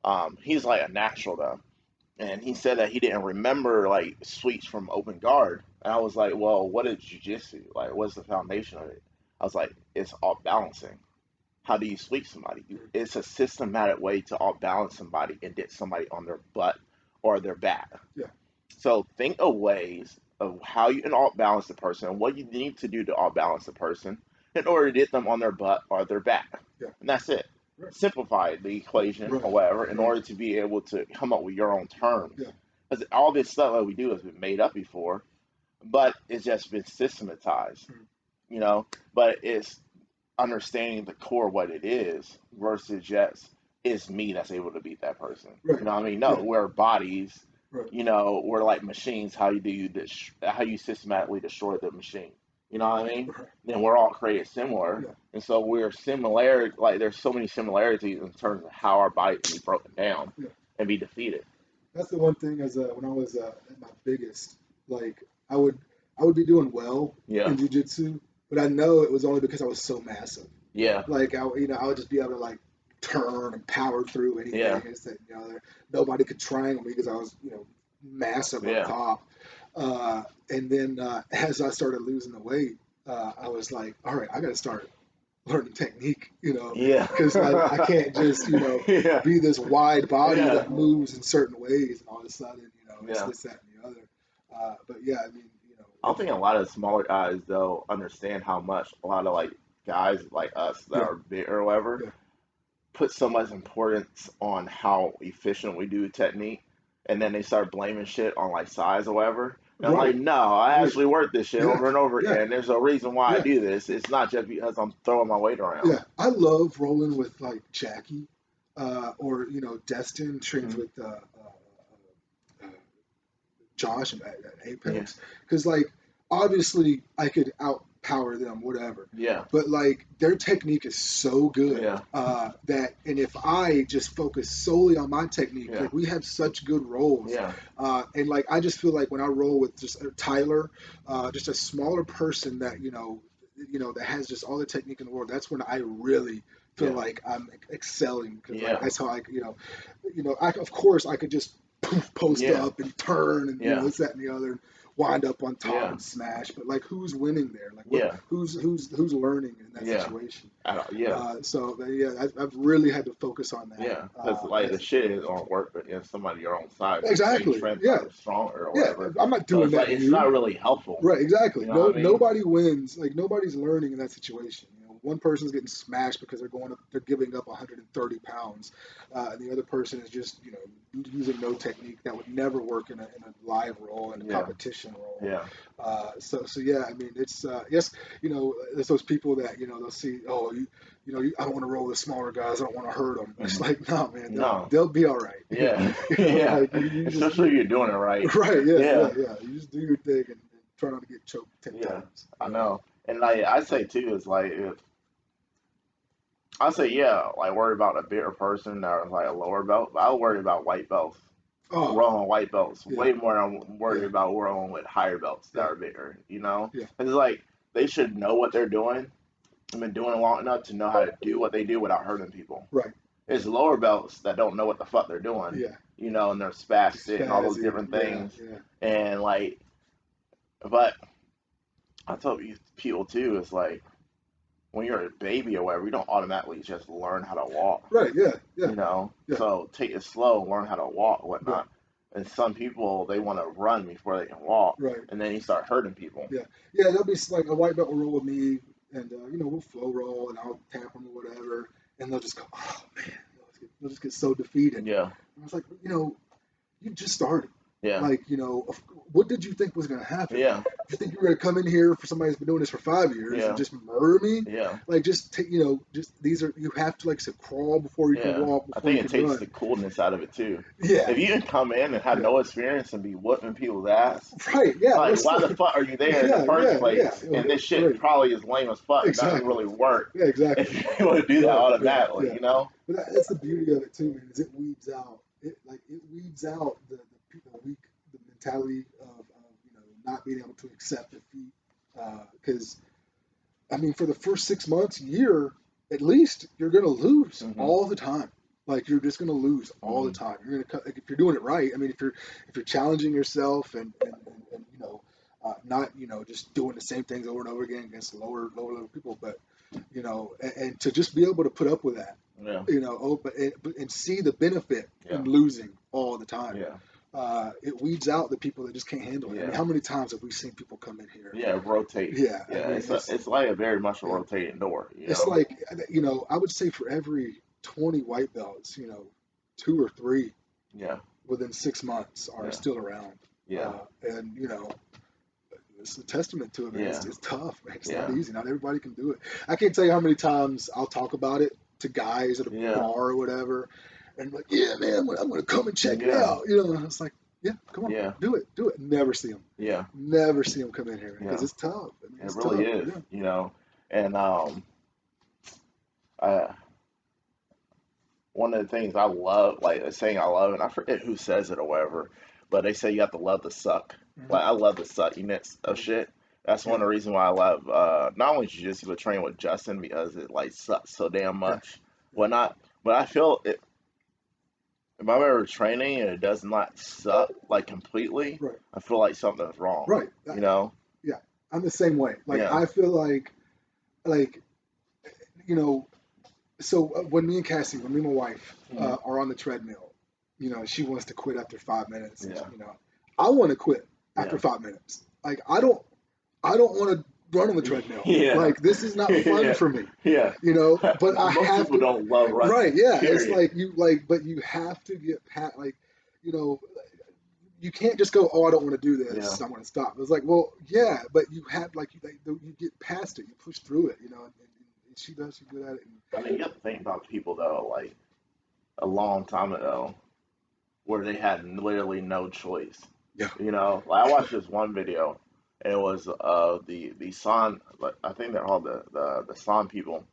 whatever. He's like a natural though, and he said that he didn't remember like sweeps from open guard. And I was like, well, what is jujitsu? Like, what's the foundation of it? I was like, it's all balancing. How do you sweep somebody? mm, It's a systematic way to outbalance somebody and get somebody on their butt or their back. yeah, So think of ways of how you can outbalance the person and what you need to do to outbalance the person in order to get them on their butt or their back. yeah, And that's it. right, Simplify the equation right, or whatever in right, order to be able to come up with your own terms. yeah, Because all this stuff that we do has been made up before, but it's just been systematized, mm, you know. But it's understanding the core of what it is versus just it's me that's able to beat that person. right, You know what I mean? No, yeah, we're bodies. right, You know, we're like machines. How you do this? How you systematically destroy the machine? You know what I mean? right, Then we're all created similar, yeah. and so we're similar. Like there's so many similarities in terms of how our body can be broken down Yeah. and be defeated. That's the one thing as when I was at my biggest, like I would I would be doing well Yeah, in jujitsu, but I know it was only because I was so massive. yeah, Like I would just be able to like turn and power through yeah, anything. It's that nobody could triangle me because I was massive up yeah, top. And then as I started losing the weight, I was like, all right, I got to start learning technique, Yeah. because like I can't just, Yeah. be this wide body Yeah. that moves in certain ways, and all of a sudden, it's Yeah. this, that, and the other. But yeah, I mean, I don't think a lot of smaller guys though understand how much a lot of like guys like us that yeah, are big or whatever yeah, put so much importance on how efficient we do technique, and then they start blaming shit on like size or whatever. And I'm like, right, no, I right, actually work this shit yeah, over and over yeah, again. There's a reason why I yeah, do this. It's not just because I'm throwing my weight around. yeah. I love rolling with like Jackie, or Destin trains Mhm. with uh, Josh at Yeah, Apex, because like obviously I could outpower them, whatever, yeah, but like their technique is so good, yeah, that, and if I just focus solely on my technique, yeah, like we have such good rolls, yeah, and like I just feel like when I roll with just Tyler, just a smaller person that that has just all the technique in the world, that's when I really feel yeah, like I'm excelling, because like yeah, that's how I I, of course I could just poof, post yeah, up and turn and yeah, this, that, and the other, and wind up on top yeah, and smash. But like, who's winning there? Like, yeah, who's learning in that yeah, situation? yeah, So yeah, I've really had to focus on that. yeah. Because like the As shit is gonna work against somebody your own size, the same exactly, strength yeah, or stronger or yeah. whatever. I'm not So doing it's that like to it's you. not really helpful. Right, exactly. You know No, what I mean? nobody wins. Like nobody's learning in that situation. One person's getting smashed because they're giving up 130 pounds, and the other person is just, using no technique that would never work in a live role, in a Yeah, competition role. yeah, So yeah, I mean, it's yes, there's those people that they'll see, oh, I don't want to roll with smaller guys. I don't want to hurt them. It's hmm like, no, man, no, they'll be all right. yeah, yeah. Like you just Especially if you're doing it right. right, yeah, yeah, Yeah, yeah. You just do your thing and try not to get choked 10 yeah. times. I know. And like I say too, is like if I say yeah, like worry about a bigger person or like a lower belt, but I worry about white belts. Oh, Rolling white belts yeah, way more than I'm worried yeah, about rolling with higher belts that yeah, are bigger, you know? yeah. And it's like they should know what they're doing. I've been doing it long enough to know how to do what they do without hurting people. Right. It's lower belts that don't know what the fuck they're doing, Yeah. and they're spastic and all those Spazzy. different Yeah, things. yeah, And like, but I tell people too, it's like when you're a baby or whatever, you don't automatically just learn how to walk, right. Yeah, yeah, yeah, So take it slow, learn how to walk, right, whatnot. And some people they want to run before they can walk, right. and then you start hurting people. Yeah, yeah. There'll be like a white belt will roll with me, and we'll flow roll, and I'll tap them or whatever, and they'll just go, oh man, they'll just get so defeated. Yeah, And I was like, you just started. yeah, Like, what did you think was going to happen? yeah, You think you were going to come in here for somebody who's been doing this for 5 years and yeah, just murder me? yeah, Like, just take, just these are, you have to, like, say, crawl before you can yeah. walk, I before you think it can takes the run. coolness out of it too. Yeah, If you can come in and have yeah. no experience and be whooping people's ass, Right, yeah. like What's why the the, fuck are you there in the yeah, first yeah, yeah. place? And this shit Right, probably is lame as fuck. It doesn't exactly. really work Yeah, exactly. if you're able to do that Right, right, automatically, yeah. But that's the beauty of it too, man. Is it weeds out it weeds out the weak, the mentality of not being able to accept defeat. Because I mean, for the first 6 months, year, at least you're gonna lose hmm all the time. Like you're just gonna lose all the hmm time. You're gonna like, if you're doing it right. I mean, if you're challenging yourself and not just doing the same things over and over again against lower level people, but and to just be able to put up with that, Yeah, and see the benefit yeah, in losing all the time. yeah, It weeds out the people that just can't handle it. I mean, yeah, how many times have we seen people come in here? yeah. Rotate. Yeah, I Yeah, mean, it's like a very much a yeah, rotating door. it's like I would say for every 20 white belts, two or three Yeah, within 6 months are yeah, still around. yeah, And it's a testament to it, man. yeah, It's tough, man. It's not yeah, easy. Not everybody can do it. I can't tell you how many times I'll talk about it to guys at a yeah, bar or whatever, and like, yeah, man, I'm gonna come and check it yeah, out. And it's like, yeah, come on, yeah, do it. Never see them, yeah, never see them come in here because yeah. it's tough. I mean, It it's really tough. is, Yeah, And I, one of the things I love, like a saying I love, and I forget who says it or whatever, but they say you have to love the suck. hmm Like I love the suckiness of hmm shit. That's one yeah, of the reasons why I love not only jiu-jitsu but training with Justin because it like sucks so damn yeah, much. yeah. Not, but I feel it, if I'm ever training and it does not suck like completely, Right, I feel like something's wrong. right. You know? Yeah, I'm the same way. Like Yeah. I feel like you know. So when me and Cassie, when me and my wife Hmm. are on the treadmill, she wants to quit after 5 minutes, and Yeah. I want to quit after Yeah. 5 minutes. Like I don't want to run on the treadmill. Yeah. Like this is not fun Yeah. for me, Yeah. but I Most have people to. don't love Right? running. Yeah, it's Period. like but you have to get pat. Like you know, you can't just go, oh, I don't want to do Yeah. this. I want to stop. It's like, well, yeah, but you have you get past it. You push through it. And she does. She's good at it. And, I mean, you have to think about people though, like a long time ago, where they had literally no choice. yeah. Like I watched this one video, and it was the San, like, I think they're called the San people.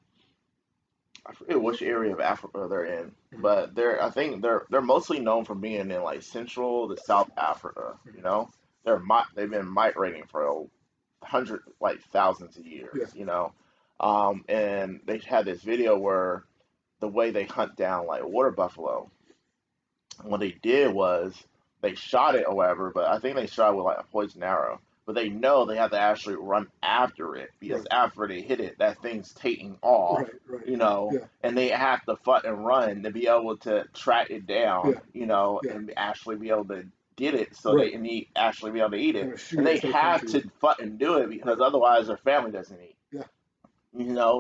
I forget which area of Africa they're in, Mhm. but I think they're mostly known for being in like Central to South Africa. They've been migrating for hundred like thousands of years. Yeah. And they had this video where the way they hunt down like water buffalo, what they did was they shot it or whatever, but I think they shot it with like a poison arrow. But they know they have to actually run after it because Right. after they hit it, that thing's taking off, Right. Right. you know, Yeah. and they have to fucking run to be able to track it Yeah. down, Yeah. and actually be able to get it so they Right. can actually be able to eat They're it. gonna shoot And it they instead of come have to to you. fucking do it because Right. otherwise their family doesn't eat. Yeah.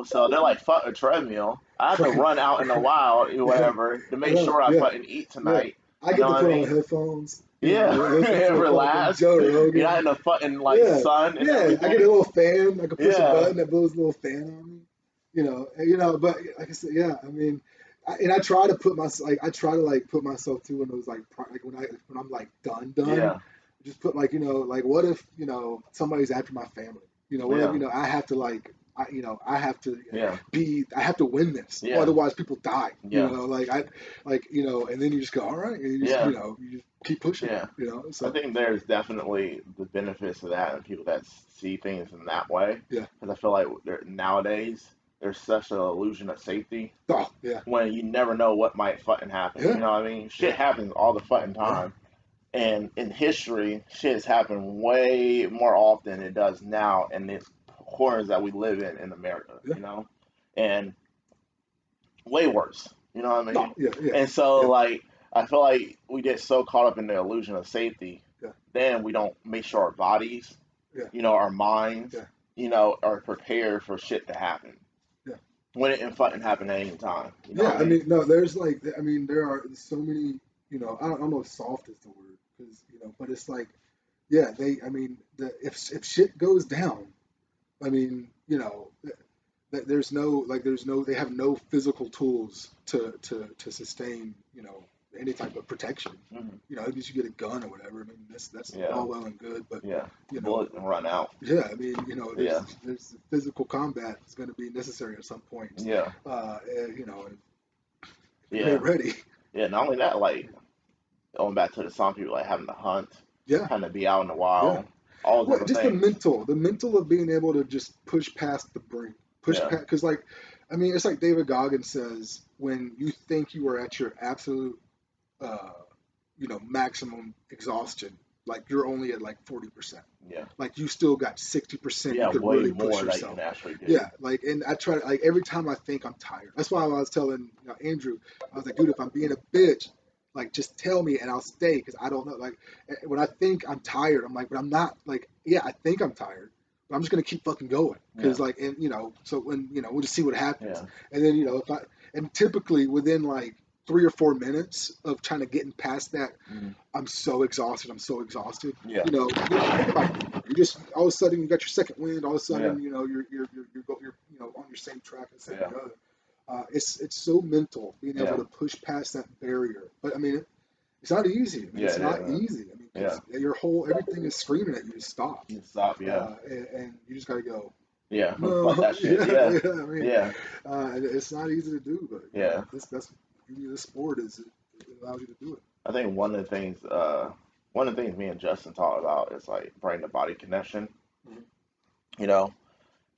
So they're like, fuck a treadmill. I have to Right. run out in the wild or Yeah. whatever to I make know. sure I Yeah. fucking eat Yeah. tonight. I You get know to what I put on mean? headphones. Yeah, Listen and to fucking relax. Joe You're not Rogan. in the fucking like Yeah, sun and yeah. I get a everything. little fan. I can push a Yeah, button that blows a little fan on me. But like I said, yeah. I mean, I try to I try to like put myself too in those like when I'm like done. yeah, Just put like like what if somebody's after my family? What if yeah, I have to yeah, I have to win this, or yeah, otherwise people die. yeah, And then you just go, all right, and yeah, you just keep pushing. yeah. I So think there's definitely the benefits of that and people that see things in that way. yeah. Because I feel like nowadays there's such an illusion of safety Oh yeah. when you never know what might fucking happen. Yeah. You know what I mean? Shit Yeah. happens all the fucking Yeah. time. And in history, shit has happened way more often than it does now in the corners that we live in America, Yeah. and way worse. You know what I No. mean? Yeah. Yeah. And so, Yeah. like, I feel like we get so caught up in the illusion of safety, Yeah. then we don't make sure our bodies, Yeah. our minds, Yeah. are prepared for shit to happen Yeah. when it can fucking happen at any time. You know Yeah. what I I mean? mean, no. There's there are so many. I don't know if soft is the word because but it's like, yeah. If shit goes down, I mean, they have no physical tools to sustain any type of protection. Hmm. At least you get a gun or whatever. I mean, that's Yeah, all well and good, but yeah. you know, Bullets can run out. yeah. I mean, Yeah, there's physical combat is going to be necessary at some point. yeah, And if you yeah, ain't ready, yeah. Not only that, like going back to the song people like having to hunt, yeah, having to be out in the yeah. wild, all Well, different just things. the mental of being able to just push past the brink, push Yeah, past, because I mean, it's like David Goggins says, when you think you are at your absolute, uh, maximum exhaustion, like you're only at like 40%. yeah, Like you still got 60% you yeah. could Way really push more that you yourself. can actually do. Yeah, and I try to, like, every time I think I'm tired. That's why I was telling Andrew, I was like, dude, if I'm being a bitch, like just tell me and I'll stay because I don't know. Like when I think I'm tired, I'm like, but I'm not. Like, yeah, I think I'm tired, but I'm just gonna keep fucking going Yeah, because and so when we'll just see what happens. yeah, And then if I and typically within like 3 or 4 minutes of trying to getting past that, mhm, I'm so exhausted. I'm so exhausted. yeah, Think about it. You just all of a sudden you got your second wind. All of a yeah, sudden you're on your same track as yeah, the other. It's so mental being able yeah, to push past that barrier. But I mean, it's not easy. I mean, yeah. it's It not is. easy. I mean, Yeah, because everything is screaming at you to stop, you stop. Yeah, and you just gotta go. yeah. Fuck No, that shit. yeah, Yeah, yeah. I mean, yeah, it's not easy to do, but yeah. that's the beauty of the sport is it allows you to do it. I think one of the things me and Justin talk about is like brain to body connection. Mhm. You know,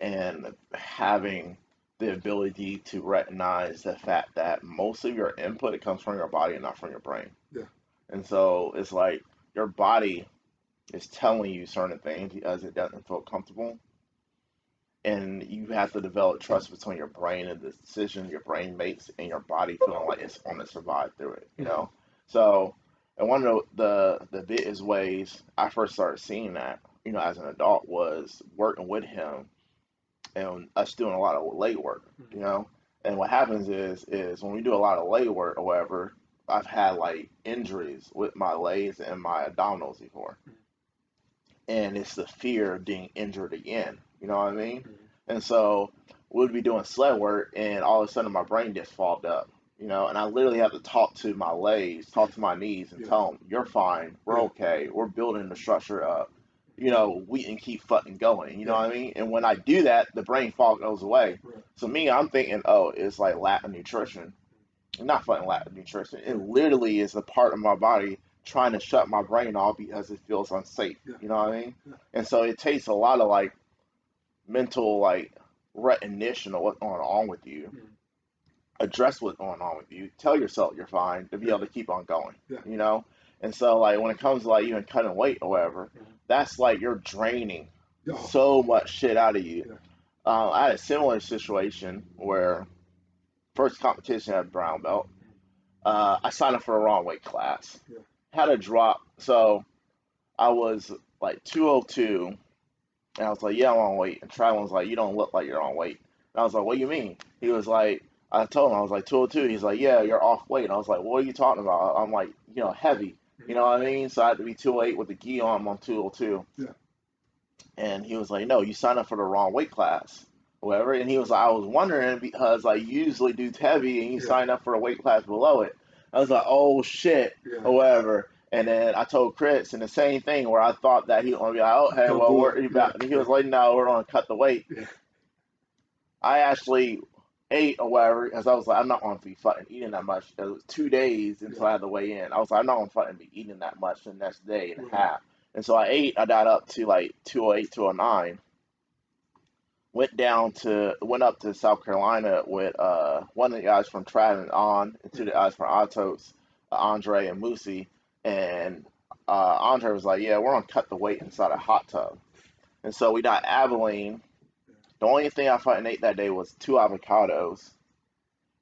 and having the ability to recognize the fact that most of your input comes from your body and not from your brain. Yeah, And so it's like your body, is telling you certain things because it doesn't feel comfortable. And you have to develop trust between your brain and the decision your brain makes and your body feeling like it's going to survive through it, you Mhm. know? So, and one of the biggest ways I first started seeing that, as an adult was working with him and us doing a lot of leg work, you Mhm. know? And what happens is when we do a lot of leg work or whatever, I've had like injuries with my legs and my abdominals before, and it's the fear of being injured again. You know what I mean? Mhm. And so we'd be doing sled work, and all of a sudden my brain gets fogged up. And I literally have to talk to my legs, talk to my knees, and Yeah. tell them, "You're fine. We're Yeah. okay. We're building the structure up. We can keep fucking going." You know Yeah. what I mean? And when I do that, the brain fog goes away. Right. So me, I'm thinking, oh, it's like lack of nutrition. Not fucking lack of nutrition. It Yeah. literally is a part of my body trying to shut my brain off because it feels unsafe. Yeah. You know what I mean? Yeah. And so it takes a lot of like mental like recognition of what's going on with you, Mhm. address what's going on with you, tell yourself you're fine to be Yeah. able to keep on going. Yeah. You know? And so like when it comes to like even cutting weight or whatever, Mhm. that's like you're draining Oh. so much shit out of you. Yeah. I had a similar situation where first competition at brown belt, I signed up for a wrong weight class. Yeah. Had a drop. So I was like 202, and I was like, yeah, I'm on weight. And Travis was like, you don't look like you're on weight. And I was like, what do you mean? He was like, I told him, I was like, 202. He's like, yeah, you're off weight. And I was like, what are you talking about? I'm like, heavy. You Mhm. know what I mean? So I had to be 208 with the gi on. I'm on 202. Yeah. And he was like, no, you signed up for the wrong weight class, whatever. And he was like, I was wondering because like usually dude's heavy and you Yeah. sign up for a weight class below it. I was like, oh shit, Yeah. or whatever. And then I told Chris, and the same thing where I thought that he was gonna be like, okay, Don't well, do we're it. Yeah. about. And he Yeah. was like, no, we're gonna cut the weight. Yeah. I actually ate or whatever because I was like, I'm not gonna be fucking eating that much. It was 2 days Yeah. until I had to weigh in. I was like, I'm not gonna fucking be eating that much the next day and a Right. half. And so I ate. I got up to like 208, 209. Went up to South Carolina with one of the guys from Trav and On, and two of the guys from Atos, Andre and Moosey, and Andre was like, "Yeah, we're gonna cut the weight inside a hot tub," and so we got Abilene. The only thing I fucking ate that day was two avocados,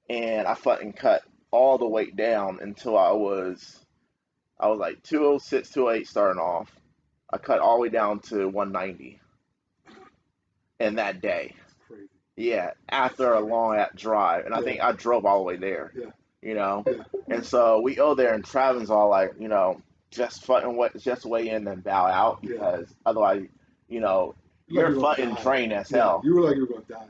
and I fucking cut all the weight down until I was like 206, 208 starting off. I cut all the way down to 190 in that day. That's crazy. Yeah, That's after a crazy. long drive, and I Yeah. think I drove all the way there. Yeah. You know, Yeah. and so we go there, and Travin's all like, just weigh in and bow out Yeah. because otherwise, you know, Like you're you're gonna fucking die. drained as Yeah. hell. You were like you were gonna die.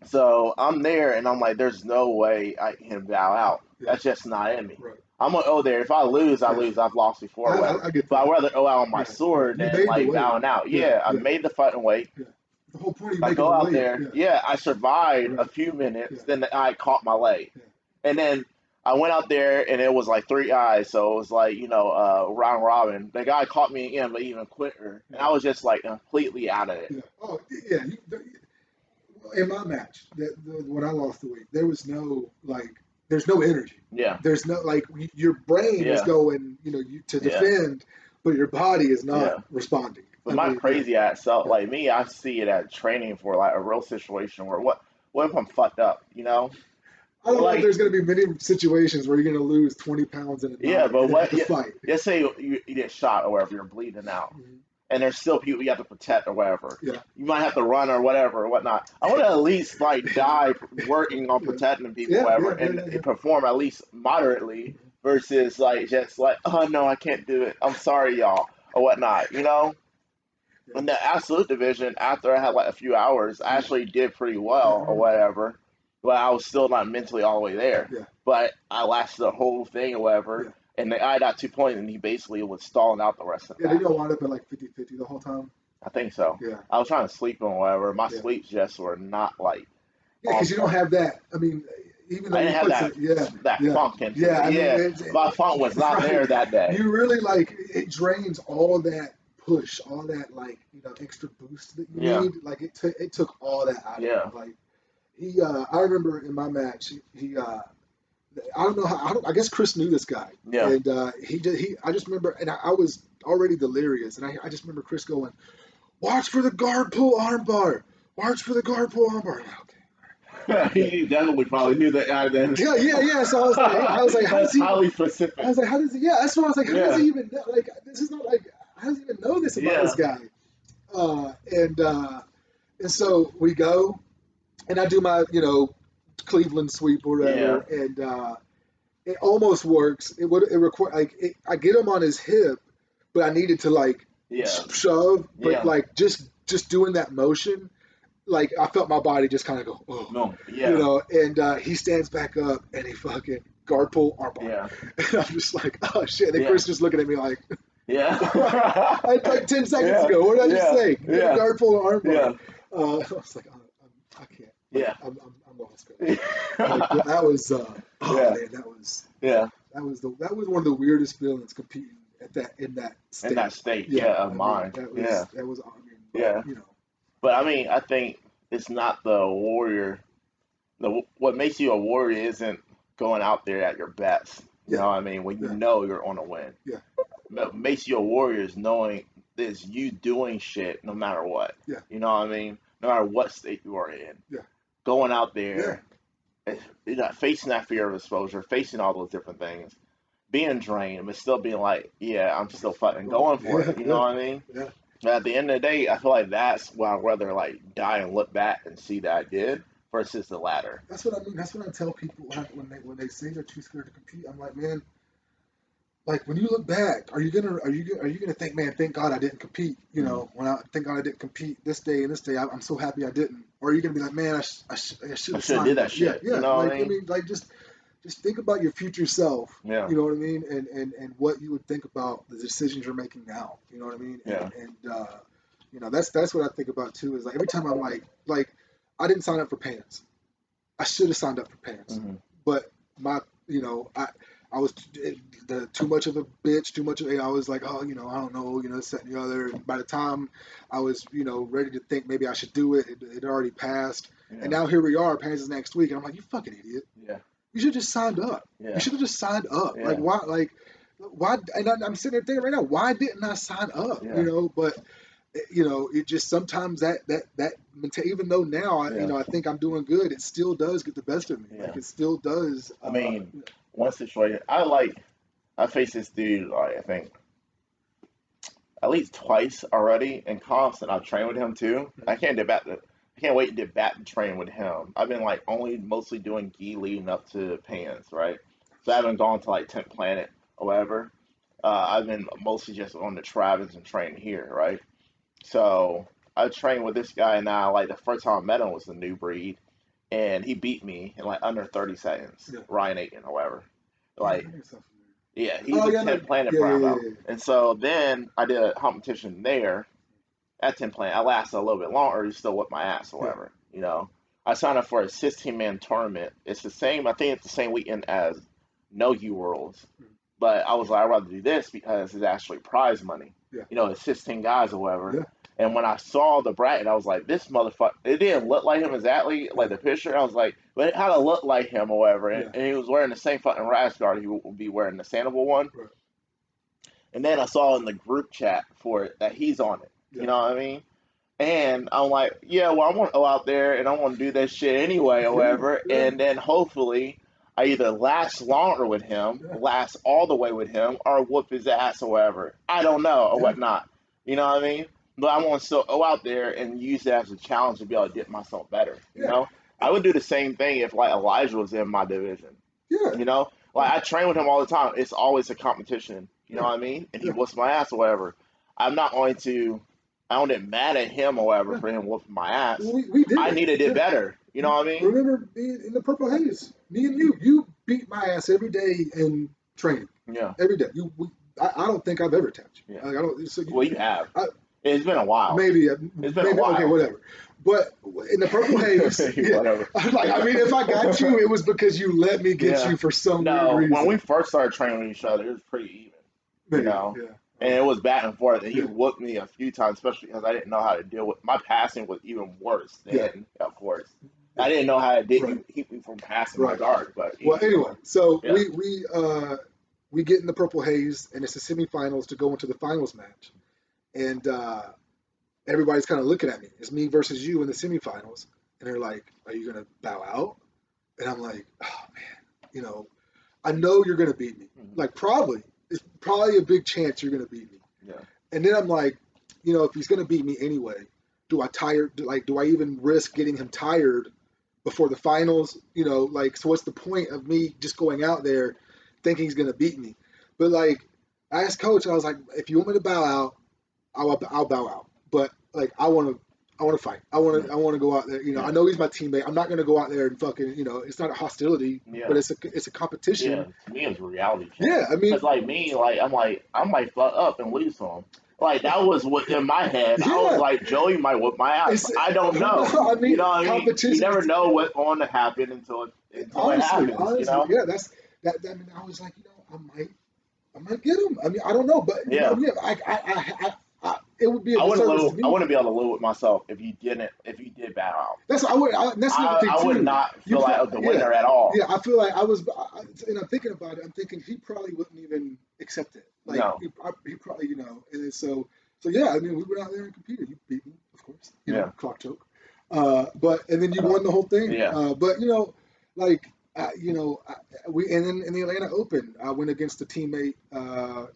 So I'm there, and I'm like, there's no way I can bow out. Yeah. That's just not in me. Right. I'm gonna go there. If I lose, I Yeah. lose. I've lost before, or whatever. I get But I'd that. rather go out on my Yeah. Yeah. sword You than made the like weight. bowing out. Yeah. Yeah, I Yeah. made the fucking weight. Yeah. The whole point of you I making go the out weight. there. Yeah. Yeah, I survived a Right. few minutes. Yeah. Then the eye caught my leg, Yeah. and then I went out there, and it was like three eyes. So it was like round robin. The guy caught me again, but even quicker, and Yeah. I was just like completely out of it. Yeah. Oh, yeah. In my match, when I lost the weight, there was no like, there's no energy. Yeah, There's no like, your brain is yeah, going, to yeah, defend, but your body is not yeah. responding. But I my mean, yeah, crazy ass self, yeah. like me, I see it as training for like a real situation where what if I'm fucked up? I don't know if Like there's going to be many situations where you're going to lose 20 pounds in a yeah, night but and then have what? to Yeah, fight. let's say you get shot or whatever, you're bleeding out, Mhm. and there's still people you have to protect or whatever. Yeah, You might have to run or whatever or whatnot. I want to at least like die working on yeah, protecting people or yeah, whatever yeah, yeah, and yeah, yeah. perform at least moderately Mhm. versus like just like, oh no, I can't do it. I'm sorry, y'all, or whatnot. Yeah, In the absolute division, after I had like a few hours, I yeah, actually did pretty yeah. I well or remember. whatever. But I was still not mentally all the way there. Yeah, But I lasted the whole thing or whatever. yeah, And the guy got 2 points, and he basically was stalling out the rest of the yeah. Did match. y'all wind up at like 50-50 the whole time? I think so. Yeah, I was trying to sleep or whatever. My yeah, sleeps just were not like yeah. on Because you don't point. have that. I mean, even though I you didn't have put some, that yeah, that yeah, funk into yeah. me. I mean, Yeah, my funk was not right. there that day. You really like, it drains all that push, all that like, extra boost that you Yeah, need. Like it took all that out of yeah, you. Like I remember in my match, he I don't know how. I guess Chris knew this guy, Yeah. and he. I just remember, and I was already delirious, and I just remember Chris going, "Watch for the guard pull armbar. Watch for the guard pull armbar." I'm like, okay, yeah, He definitely probably knew that guy then. yeah. So I was like, how does That's he? highly I specific. was like, how does he? Yeah, that's what I was like. How does Yeah. he even know? Like, this is not like how does he even know this about this Yeah. guy? Uh, and uh, and so we go, and I do my Cleveland sweep or whatever, Yeah. and it almost works. It require I get him on his hip, but I needed to like Yeah. shove, but Yeah. like just doing that motion, like I felt my body just kind of go, oh, No. Yeah. and he stands back up and he fucking guard pull armbar, Yeah. and I'm just like, oh shit. And then Yeah. Chris just looking at me like, Yeah. I like 10 seconds Yeah. ago. What did I just Yeah. say? Yeah. Guard pull armbar. Yeah. I was like, I can't. Like, Yeah. I'm lost, coach. Like that was, oh Yeah. man, that was Yeah. that was one of the weirdest feelings competing in that In state. that state, Yeah, yeah, of I mean mind. Yeah. that was I mean, but Yeah. But I mean, I think it's not the warrior. What makes you a warrior isn't going out there at your best. You yeah, know what I mean? When you yeah, know you're on a win. yeah, What makes you a warrior is knowing this you doing shit no matter what. yeah, You know what I mean? No matter what state you are in. yeah, Going out yeah. there, facing that fear of exposure, facing all those different things, being drained, but still being like, yeah, I'm still fucking going for Yeah, it. You know yeah, what I mean? yeah. But at the end of the day, I feel like that's why I'd rather like die and look back and see that I did versus the latter. That's what I mean. That's what I tell people when they say they're too scared to compete. I'm like, man, like when you look back, are you gonna think, man, thank God I didn't compete? Mm. When I thank God I didn't compete this day and this day, I'm so happy I didn't. Or are you gonna be like, man, I should I have should have did signed that up? Yeah, shit. You yeah. know what Like I I mean? mean, like just think about your future self. Yeah. You know what I mean? And what you would think about the decisions you're making now. You know what I mean? Yeah. And that's what I think about too. Is like every time I'm like I didn't sign up for pants. I should have signed up for pants, Hmm. but my I was too much of a bitch, too much of I was like, oh, I don't know, this, that, and the other. And by the time I was, ready to think maybe I should do it, it already passed. And Yeah. now here we are, pants is next week, and I'm like, you fucking idiot. Yeah. You should have just signed up. You Yeah. should have just signed up. Like Yeah. why? Why? And I'm sitting there thinking right now, why didn't I sign up? Yeah. But it just sometimes even though now Yeah. I think I'm doing good, it still does get the best of me. Yeah. Like it still does. I mean, one situation I faced this dude like I think at least twice already in comps, and I've trained with him too. I can't wait to get back to train with him. I've been like only mostly doing gi leading up to pans, right? So I haven't gone to like 10th Planet or whatever. I've been mostly just on the Travis and training here, right? So I trained with this guy now. Like the first time I met him was the new breed, and he beat me in like under 30 seconds. Yeah. Ryan Aiken, however. Yeah, Like, that makes sense. yeah, he's Oh a yeah, no, 10th Planet yeah, brown yeah, belt. yeah, And so then I did a competition there at 10th Planet. I lasted a little bit longer. He still whipped my ass or yeah, whatever. You know, I signed up for a 16-man tournament. It's the same. I think it's the same weekend as Nogi Worlds. But I was like, I'd rather do this because it's actually prize money. yeah, You know, it's 16 guys or whatever. yeah, And when I saw the bracket, I was like, this motherfucker, it didn't look like him exactly, like the picture. I was like, but it had to look like him or whatever. yeah, And he was wearing the same fucking rash guard he would be wearing the Sandoval one. right, And then I saw in the group chat for it that he's on it. yeah, You know what I mean? And I'm like, yeah, well, I want to go out there and I want to do that shit anyway or yeah, whatever. yeah, And then hopefully I either last longer with him, yeah, last all the way with him, or whoop his ass or whatever. I don't know or yeah, whatnot. You know what I mean? But I want to still go out there and use it as a challenge to be able to get myself better. You yeah, know? I would do the same thing if like Elijah was in my division. yeah, You know? Like I train with him all the time. It's always a competition. You know yeah, what I mean? And he yeah. whoops my ass or whatever. I'm not going to I don't get mad at him or whatever Yeah. for him whooping my ass. Well, we did I it. need to do Yeah. better. You know what I mean? Remember being in the Purple Haze? Me and you beat my ass every day in training. Yeah. Every day. I don't think I've ever tapped you. Yeah. Like, I don't. So Well, you have. I, It's been a while. maybe, It's been a maybe. Okay, while. whatever. But in the Purple Haze, yeah. Whatever. Like, I mean, if I got you, it was because you let me get Yeah. you for some weird No, when we reason. first started training with each other, it was pretty even. You Maybe. know? Yeah. And it was back and forth. And he Yeah. whooped me a few times, especially because I didn't know how to deal with my passing was even worse Yeah. then, of course. I didn't know how it did right, keep me from passing my right. guard, but Well, anyway, so yeah, we get in the purple haze, and it's the semifinals to go into the finals match, and everybody's kind of looking at me. It's me versus you in the semifinals, and they're like, "Are you gonna bow out?" And I'm like, "Oh man, I know you're gonna beat me. mm-hmm. Like probably, it's probably a big chance you're gonna beat me." Yeah. And then I'm like, if he's gonna beat me anyway, do I even risk getting him tired before the finals? So what's the point of me just going out there thinking he's gonna beat me? But like, I asked coach, I was like, if you want me to bow out, I'll bow out. But like, I want to fight. I want to go out there. Yeah. I know he's my teammate. I'm not going to go out there and fucking. It's not a hostility, Yeah. but it's a competition. To me, it's a reality check. Yeah, I mean, Because like me, like I might fuck up and lose to him. Like that was what in my head. I was yeah. like, Joey might whip my ass. It's I don't know. no, I mean, What I mean? You competition never is know what's going to happen until it honestly, happens. honestly, yeah. That's that. I mean, I was like, I might get him. I mean, I don't know, but Yeah. yeah, it would be a disservice to I me. wouldn't be able to live with myself if you did bow out. That's the other thing I would too. not You feel pro- like the yeah, winner at all. yeah. I feel like and I'm thinking about it. I'm thinking he probably wouldn't even accept it. Like No. he probably, And so yeah. I mean, we went out there and competed. You beat me, of course. Yeah. Clock choke. But and then you won the whole thing. Yeah. But like. We and then in the Atlanta Open, I went against a teammate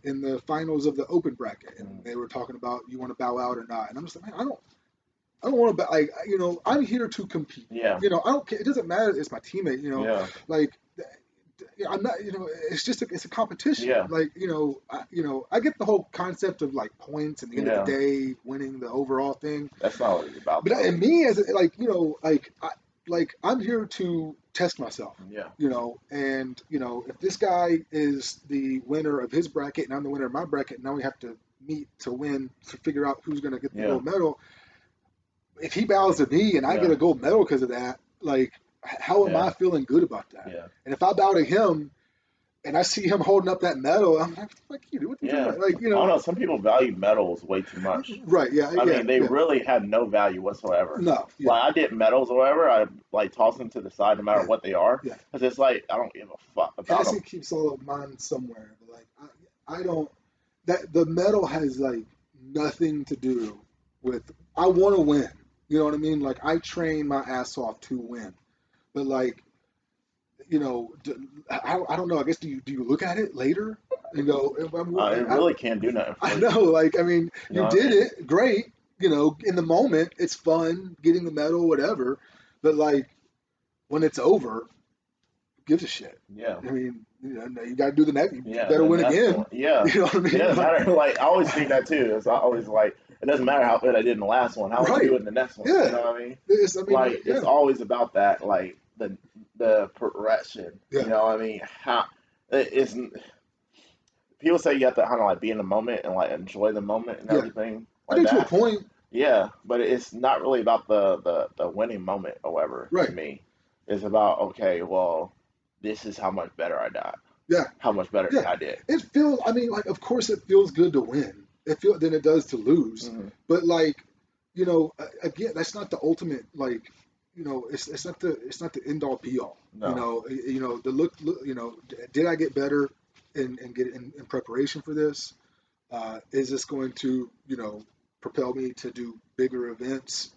in the finals of the Open bracket, and they were talking about you want to bow out or not, and I'm just like, man, I don't want to, like, I'm here to compete. Yeah. I don't care. It doesn't matter. It's my teammate. Yeah. Like, I'm not. It's just it's a competition. Yeah. Like, I get the whole concept of like points and the end of the Yeah. day winning the overall thing. That's not what it's about. But and me as like I'm here to test myself. Yeah. And if this guy is the winner of his bracket and I'm the winner of my bracket, now we have to meet to win to figure out who's going to get the gold medal. If he bows to me and I get a gold medal because of that, like, how am I feeling good about that? Yeah. And if I bow to him and I see him holding up that medal, I'm like, fuck you, what the Yeah. like, I don't know. Some people value medals way too much. Right? Yeah. I mean, they really have no value whatsoever. No. Yeah. Like I did medals or whatever, I like toss them to the side no matter what they are. Yeah. Because it's like I don't give a fuck about Cassie them. keeps all of mine somewhere, but like I don't. That the medal has like nothing to do with. I want to win. You know what I mean? Like I train my ass off to win, but like I don't know. I guess do you look at it later? It really can't do nothing for I you. know. Like I mean, You know you what I did mean? it, great. In the moment, it's fun getting the medal, whatever. But like when it's over, who gives a shit? Yeah. I mean, you got to do the next. You Yeah. better The win next again. one. Yeah. You know what I mean? It doesn't matter. Like I always think that too. It's always like it doesn't matter how good I did in the last one. How would I do it in the next one? Yeah. You know what I mean? It's It's always about that. Like the progression. Yeah. You know what I mean? How it isn't. People say you have to kind of like be in the moment and like enjoy the moment and everything I like think to a that. point. Yeah, but it's not really about the winning moment, however, Right. to me. It's about, okay, well, this is how much better I got. Yeah. How much better Yeah. I did. It feels. I mean, like, of course, it feels good to win. Than it does to lose. Mm-hmm. But like, again, that's not the ultimate. Like, it's not the end all be all. No. The look. Did I get better and get in preparation for this? Is this going to propel me to do bigger events?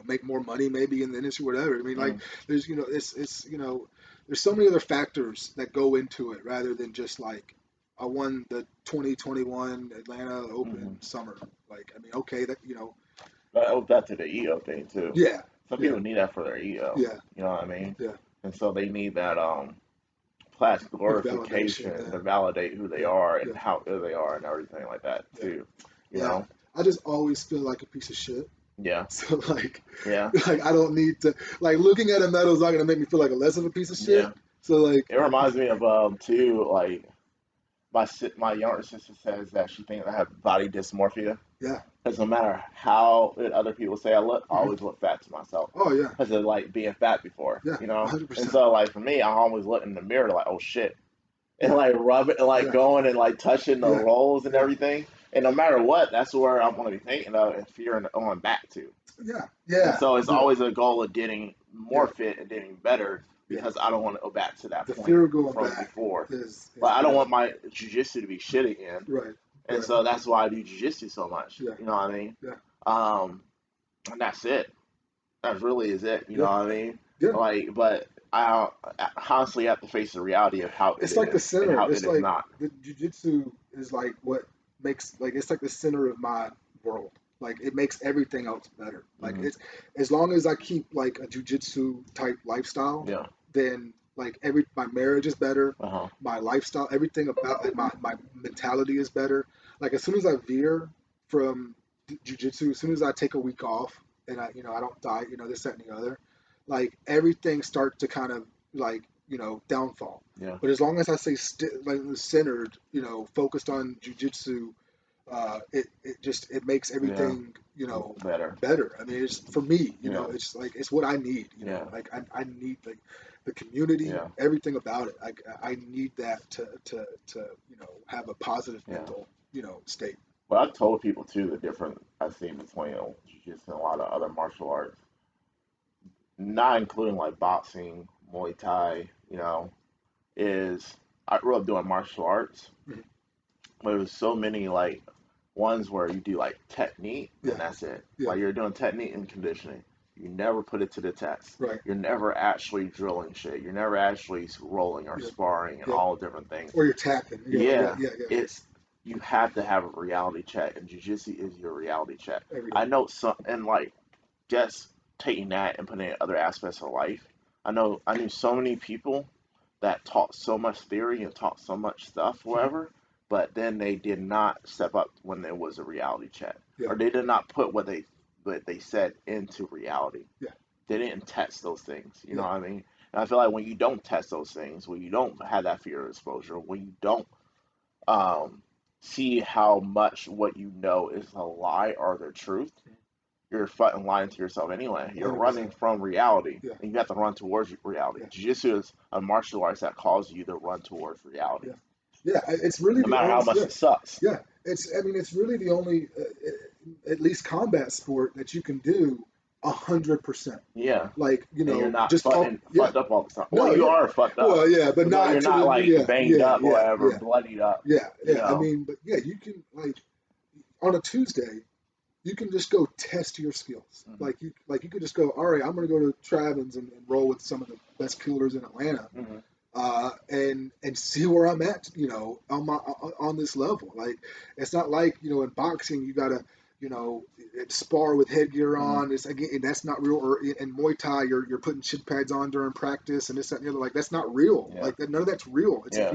Make more money maybe in the industry, whatever. I mean, like, there's there's so many other factors that go into it rather than just like I won the 2021 Atlanta Open summer. Like, I mean, okay, that But I owe that to the ego thing too. yeah, Some people need that for their ego. yeah, You know what I mean? yeah. And so they need that plastic glorification Validation, to validate who they are and yeah. how good they are and everything like that too. You know? I just always feel like a piece of shit. Yeah. So like, Yeah. like I don't need to like looking at a medal is not gonna make me feel like a less of a piece of shit. Yeah. So like, It reminds me of too, like my younger sister says that she thinks I have body dysmorphia. yeah. Because no matter how other people say I look, I always look fat to myself. Oh yeah. Because of like being fat before, Yeah. you know. 100%. And so like for me, I always look in the mirror like, oh shit, and like rub it and like Yeah. going and like touching the Yeah. rolls and Yeah. everything. And no matter what, that's where I'm going to be thinking of and fearing going back to. Yeah, And yeah, so it's the always a goal of getting more yeah, fit and getting better yeah. because I don't want to go back to that The point fear of going from back before. is But I don't real. want my jujitsu to be shit again. Right, And right. so that's why I do jujitsu so much. Yeah, You know what I mean? yeah, Um, and that's it. That really is it. You know yeah, what I mean? yeah. Like, but I constantly have to face the reality of how it It's like the is and center. how it It's is like not. the jujitsu is like what makes like it's like the center of my world. Like it makes everything else better. Like Hmm. it's as long as I keep like a jujitsu type lifestyle, Yeah. then like every my marriage is better, Uh huh. my lifestyle, everything about like my mentality is better. Like as soon as I veer from jujitsu, as soon as I take a week off and I don't diet, this that and the other, like everything starts to kind of like downfall. Yeah. But as long as I stay like centered, focused on jujitsu, it makes Yeah. everything Better. better. I mean, it's for me, Yeah. it's like it's what I need. Yeah. Like I need like the community, Yeah. everything about it. I need that to have a positive Yeah. mental state. But I've told people too the difference I see between jiu-jitsu and a lot of other martial arts, not including like boxing, Muay Thai, is I grew up doing martial arts, Mhm. but there was so many like ones where you do like technique and Yeah, that's it. yeah, Like you're doing technique and conditioning. You never put it to the test. right, You're never actually drilling shit. You're never actually rolling or yeah, sparring and yeah. all different things. Or you're tapping, yeah, Yeah, yeah, yeah, it's you have to have a reality check, and jiu-jitsu is your reality check. every day. I know some, and like just taking that and putting it in other aspects of life. I knew so many people that taught so much theory and taught so much stuff, Mhm. whatever, but then they did not step up when there was a reality check, Yeah, or they did not put what they said into reality. yeah, They didn't test those things. You know yeah, what I mean? And I feel like when you don't test those things, when you don't have that fear of exposure, when you don't um, see how much what you know is a lie or the truth, you're fucking lying to yourself anyway. You're 100%. running from reality, Yeah, and you have to run towards reality. yeah, Jiu-jitsu is a martial arts that calls you to run towards reality, yeah, yeah. It's really no the matter only how much yeah, it sucks. yeah. I mean, it's really the only at least combat sport that you can do 100%. Yeah, Like and you're not just off. Yeah, fucked up all the time. Well, no, you yeah. are fucked up, Well, yeah, but but not you're to not the like yeah, banged yeah, up or yeah, whatever, yeah, bloodied up. yeah, You yeah. I know? mean, but yeah, you can like on a Tuesday, you can just go test your skills. Hmm. Like you could just go, all right, I'm gonna go to Travin's and roll with some of the best coolers in Atlanta, Hmm. and see where I'm at, on this level. Like it's not like in boxing you gotta spar with headgear Hmm. on. It's again and that's not real. Or in Muay Thai you're putting shin pads on during practice and this that and the other. Like that's not real. Yeah, Like none of that's real. It's yeah,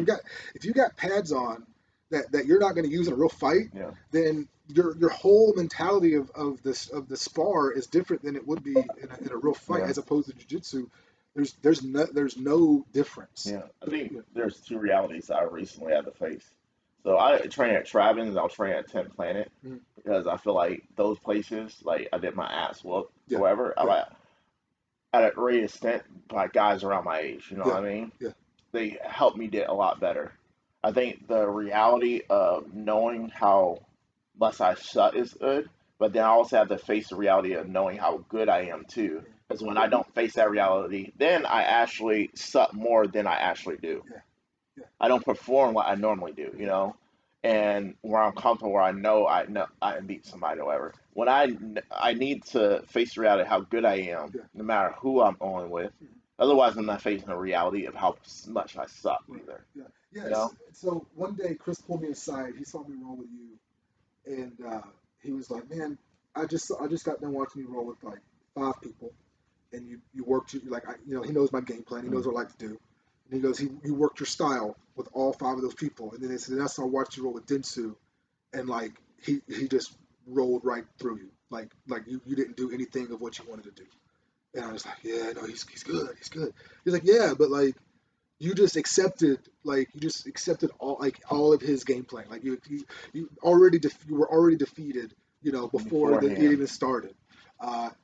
if you got pads on that you're not going to use in a real fight, yeah, then your whole mentality of the spar is different than it would be in a real fight yeah, as opposed to jujitsu. There's no difference. yeah. I think there's two realities I recently had to face. So I train at Travin's, I'll train at 10th Planet Mhm. because I feel like those places, like I did my ass whoop, Yeah, however, I yeah, like at a great extent by guys around my age, you know yeah, what I mean? yeah, They helped me get a lot better. I think the reality of knowing how much I suck is good, but then I also have to face the reality of knowing how good I am too. Because when I don't face that reality, then I actually suck more than I actually do. yeah, yeah. I don't perform what I normally do, Mhm. and where I'm comfortable, where I know I can beat somebody or whatever. When I need to face the reality of how good I am, Yeah. no matter who I'm on with. Mhm. Otherwise, I'm not facing the reality of how much I suck Right. either. Yeah. You Yes. know? So one day Chris pulled me aside. He saw me roll with you, and he was like, "Man, I just got done watching you roll with like 5 people, and you worked like he knows my game plan. He knows Mm. what I like to do." And he goes, you worked your style with all 5 of those people, and then he said, "That's how I watched you roll with Densu, and like he just rolled right through you, like you didn't do anything of what you wanted to do." And I was like, "Yeah, no, he's good, he's good." He's like, "Yeah, but like." You just accepted all of his game plan. You were already defeated, before it Beforehand. even started.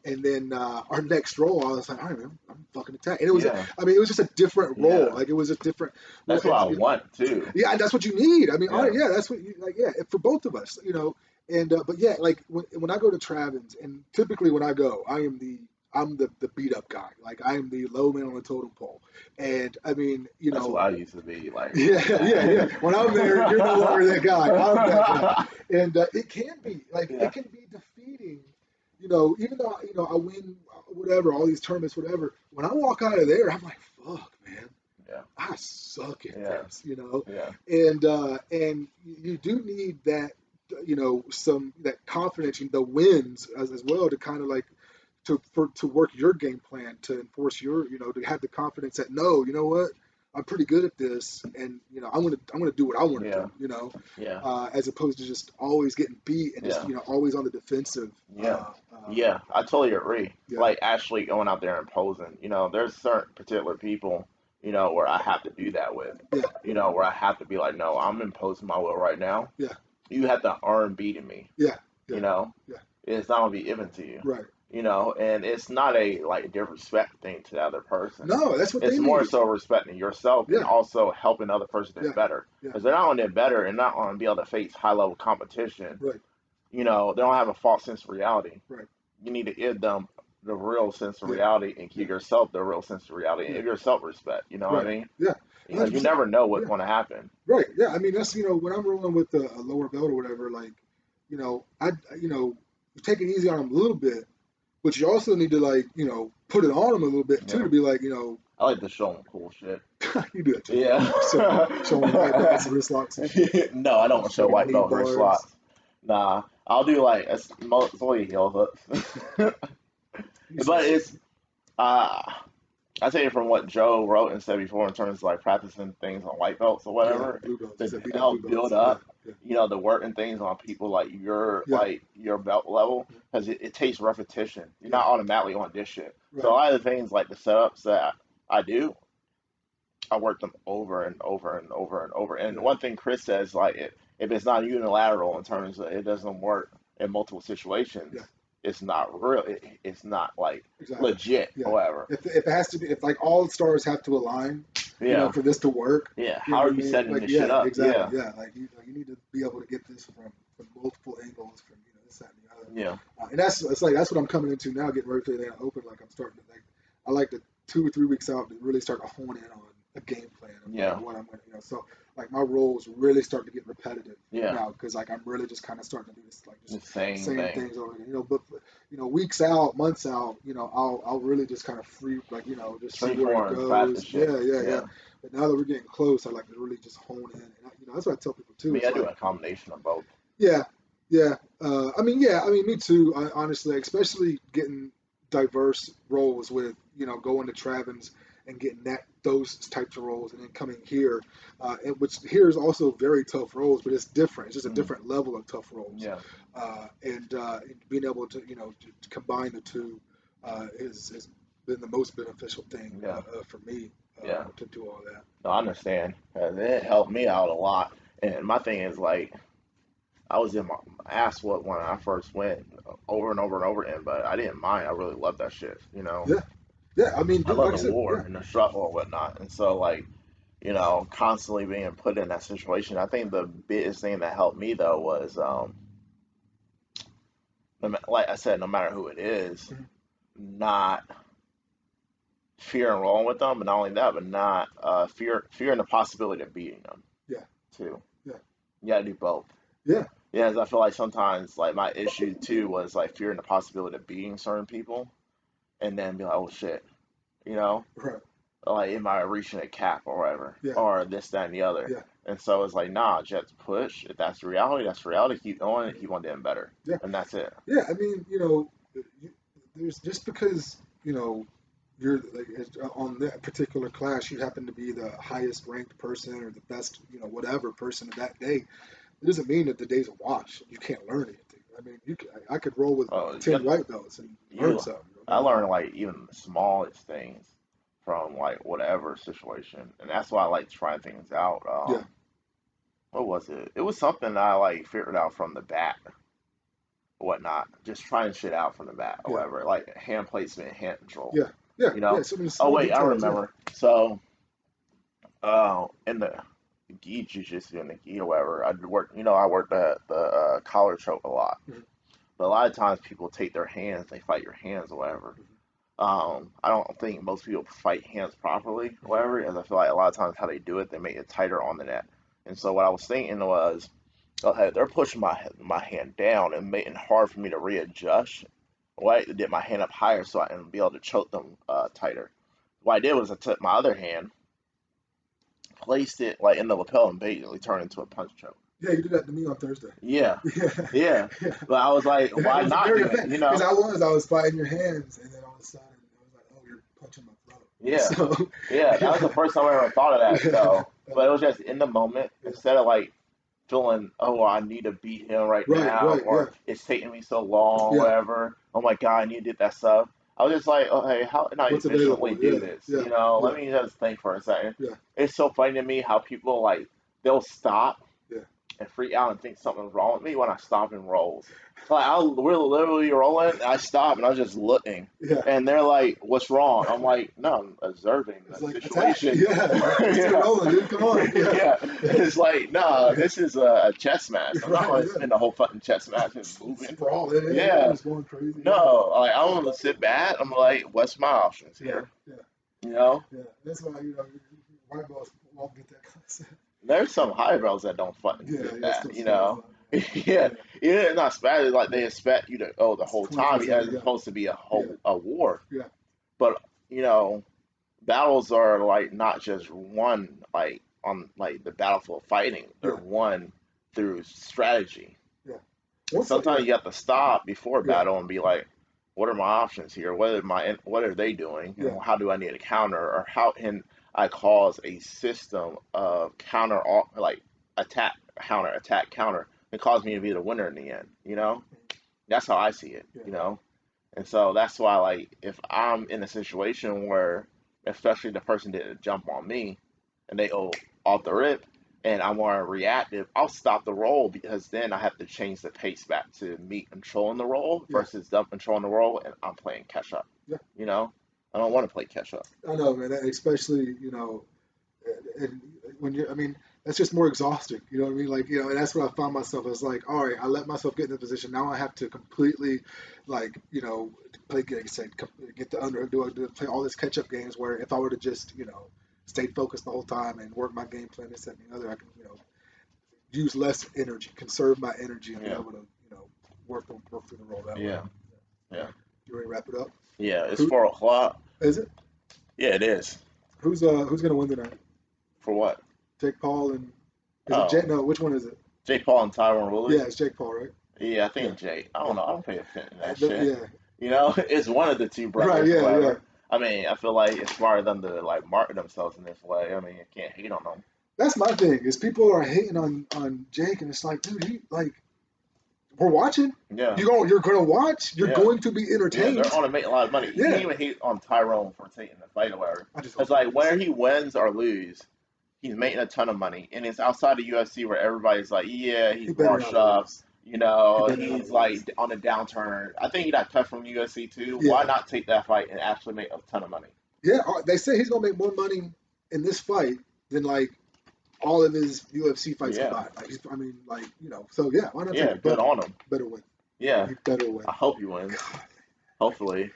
And then our next role, I was like, all right, man, I'm fucking attack. And it was, Yeah, I mean, it was just a different role. yeah. Like it was a different. That's what I want too. Yeah, that's what you need. I mean, all right, Yeah, yeah, that's what you like. Yeah, for both of us, you know. And but yeah, like when I go to Travins, and typically when I go, I'm the beat up guy. Like I am the low man on the totem pole. And I mean, you that's what know, I used to be like yeah, really yeah, yeah. bad. When I'm there, you're no longer that guy. I'm that guy. And it can be like Yeah, it can be defeating. You know, even though I win whatever, all these tournaments, whatever. When I walk out of there, I'm like, fuck, man. yeah, I suck at yeah, this, you know, yeah, and you do need that, some that confidence in the wins as well to kind of like to work your game plan to enforce your, to have the confidence that no, you know what, I'm pretty good at this, and I'm gonna do what I want to yeah, do, yeah, as opposed to just always getting beat and just yeah. always on the defensive. Yeah, yeah, I totally agree. Yeah, Like actually going out there and posing, there's certain particular people, where I have to do that with, yeah, where I have to be like, no, I'm imposing my will right now. yeah, You have to earn beating me, yeah, you yeah, know. yeah. It's not gonna be given to you, Right. and it's not a like disrespect thing to the other person. No, that's what they It's more need. so respecting yourself and Yeah, also helping the other person yeah, get better. yeah. Because they're not gonna get better and not gonna be able to face high level competition. Right, They don't have a false sense of reality. right. You need to give them the real sense of Yeah, reality and yeah, give yourself the real sense of reality and yeah. give yourself respect. You know what I Right. mean? Yeah. You 100%. never know what's Yeah. going to happen. Right. Yeah. I mean, that's when I'm rolling with a lower belt or whatever. Like, you take it easy on them a little bit, but you also need to like, put it on them a little bit too Yeah, to be like, I like to show them cool shit. you do that too. Yeah. Showing white belts and wrist locks and shit, No, I don't show fucking white knee belt wrist bars. slots. Nah, I'll do like it's mostly heel hooks, You so but it's stupid. uh I tell you from what Joe wrote and said before in terms of like practicing things on white belts or Yeah, whatever blue belts. He to said beat up blue help belts. build Yeah, up, yeah, the working things on people yeah, like your belt level yeah, because it takes repetition. You're yeah. not automatically on this shit. So a Right. lot of the things like the setups that I do, I work them over and over and over and over. And Yeah, one thing Chris says like if it's not unilateral in terms of it doesn't work in multiple situations, yeah. it's not real. It's not like Exactly. legit Yeah. or whatever. If it has to be, if like all stars have to align, Yeah. for this to work, Yeah, you how know are what I you mean? setting Like, this shit yeah, up? exactly. Yeah, Yeah. Like you need to be able to get this from multiple angles, from this, that, and the other. yeah, And that's what I'm coming into now, getting ready for the Atlanta Open. Like I'm starting to like, I like to 2 or 3 weeks out to really start to hone in on a game plan of like yeah, what I'm gonna, so like my roles really start to get repetitive yeah. now because like I'm really just kind of starting to do this like just The same same thing. things over again, but weeks out, months out, I'll really just kind of free like just see Free where it form practice goes. shit. Yeah, yeah, yeah. Yeah. But now that we're getting close, I like to really just hone in, and that's what I tell people too. Me, It's I do like a combination of both. yeah, yeah. I mean, me too. Honestly, especially getting diverse roles with going to Travins and getting those types of roles, and then coming here, which here is also very tough roles, but it's different. It's just a Mm, different level of tough roles, yeah, and being able to to combine the two has been the most beneficial thing yeah, for me yeah. to do all that. No, I understand. 'Cause it helped me out a lot. And my thing is like, I was in my ass what when I first went over and over and over again, but I didn't mind. I really loved that shit. Yeah, yeah. I mean, I dude, love like I the said, yeah, war and the struggle and whatnot. And so like, constantly being put in that situation. I think the biggest thing that helped me though was like I said, no matter who it is, mhm, not fear and rolling with them, but not only that, but not fearing the possibility of beating them yeah, too. yeah, You gotta do both. yeah. Yeah, 'cause I feel like sometimes like my issue too was like fearing the possibility of beating certain people and then be like, oh shit, you know, Right. like am I reaching a cap or whatever, Yeah, or this, that, and the other. yeah, And so it's like, nah, just push. If that's the reality, that's reality. Keep going, yeah. keep on getting better, Yeah. and that's it. Yeah, I mean, there's just because you're like on that particular class, you happen to be the highest ranked person or the best, whatever person of that day. It doesn't mean that the day's a wash. You can't learn anything. I mean, I could roll with Oh, you 10 have to, white belts and learn you. something. I learned like even the smallest things from like whatever situation, and that's why I like trying things out. Yeah, What was it? It was something I like figured out from the bat. whatnot, just trying shit out from the bat or yeah, whatever, like hand placement, hand control. yeah, yeah, You yeah. know? So many Oh small wait, I details. Yeah, remember. So, in the gi jujitsu and the gi or whatever, I worked at the collar choke a lot. hmm But a lot of times people take their hands, they fight your hands or whatever. I don't think most people fight hands properly, or hmm whatever, as I feel like a lot of times how they do it, they make it tighter on the net. And so what I was thinking was, okay, they're pushing my hand down and making it hard for me to readjust. Right, to get my hand up higher so I can be able to choke them tighter. What I did was I took my other hand, placed it like in the lapel, and basically turned into a punch choke. yeah. You did that to me on Thursday. Yeah, Yeah, yeah. yeah. But I was like, And it why was not very do it? offensive You because know? I was fighting your hands, and then all of a sudden I was like, oh, you're punching my throat. Yeah, So yeah. That was the yeah, first time I ever thought of that. yeah, So, but it was just in the moment yeah. instead of like feeling, oh, I need to beat him right Right, now, right, yeah, or it's taking me so long, yeah. whatever. Oh my God, I need to get that stuff. I was just like, oh, hey, how can I What's efficiently available? do Yeah, this? yeah, Let yeah, me just think for a second. yeah, It's so funny to me how people like they'll stop yeah, and freak out and think something's wrong with me when I stop and roll. Like we're literally rolling, and I stop and I was just looking, yeah. and they're like, "What's wrong?" I'm like, "No, I'm observing It's the like attack. situation." Yeah, we're still Yeah, rolling, dude. Come on. Yeah, yeah. yeah, It's like, no, this is a chess match. I'm not right. going to Yeah, spend the whole fucking chess match and moving. sprawling in there, Yeah, just going crazy. Yeah, no, like I'm gonna sit back. I'm like, what's my options yeah, here? yeah, You know, yeah. That's why white belts won't get that concept. there's some high belts that don't fucking Yeah, get yeah. that. Still spaz out. Yeah, Yeah, yeah, not spaghetti like they expect you to go the whole time as 24/7. Yeah, opposed to be yeah, a war. yeah, But you know, battles are like not just won like on like the battlefield fighting. They're yeah, won through strategy. yeah. And sometimes Yeah, you have to stop before yeah, battle and be like, what are my options here? What are they doing? yeah, And how do I need to counter? Or how can I cause a system of like attack, counter, attack, counter, and cause me to be the winner in the end? That's how I see it. yeah, And so that's why, like, if I'm in a situation where, especially the person didn't jump on me and they go off the rip and I'm more reactive, I'll stop the roll because then I have to change the pace back to me controlling the roll yeah, versus them controlling the roll and I'm playing catch up. yeah. You know, I don't want to play catch up. I know, man. Especially and when I mean, that's just more exhausting. You know what I mean? Like, and that's what I found myself. I was like, all right, I let myself get in the position. Now I have to completely, like, play, like I said, get the under, play all this catch up games. Where if I were to just, stay focused the whole time and work my game plan, this, that, and the other, I can, use less energy, conserve my energy, and be Yeah, able to, work through the role that way. yeah, yeah, You ready to wrap it up? yeah. It's Who 4 o'clock. is it? Yeah, it is. Who's gonna win tonight? For what? Jake Paul and is it Oh, Jake? No, which one is it? Jake Paul and Tyron Woodley. Yeah, it's Jake Paul, right? Yeah, I Yeah, think Jake. I yeah. don't know. I don't pay attention to that shit. Yeah, It's one of the two right. brothers or Yeah, yeah. whatever. I mean, I feel like it's smart of them to like market themselves in this way. I mean, you can't hate on them. That's my thing. Is people are hating on Jake, and it's like, dude, we're watching. Yeah, You're gonna watch. You're yeah, going to be yeah. They're entertained. on to make a lot of money. You can't Yeah. even hate on Tyrone for taking the fight or whatever. I just It's hope he like loses. whether he wins or lose, he's making a ton of money, and it's outside the UFC where everybody's like, yeah, He he's better washed not up. lose. He better not He's lose. like on a downturn. I think he got cut from UFC too. Why Yeah, not take that fight and actually make a ton of money? yeah. They say he's gonna make more money in this fight than like all of his UFC fights Yeah, combined. Like I mean, so yeah, why not take yeah. it? Good But on him. better win. Yeah, He better win. I hope he wins. God, Hopefully.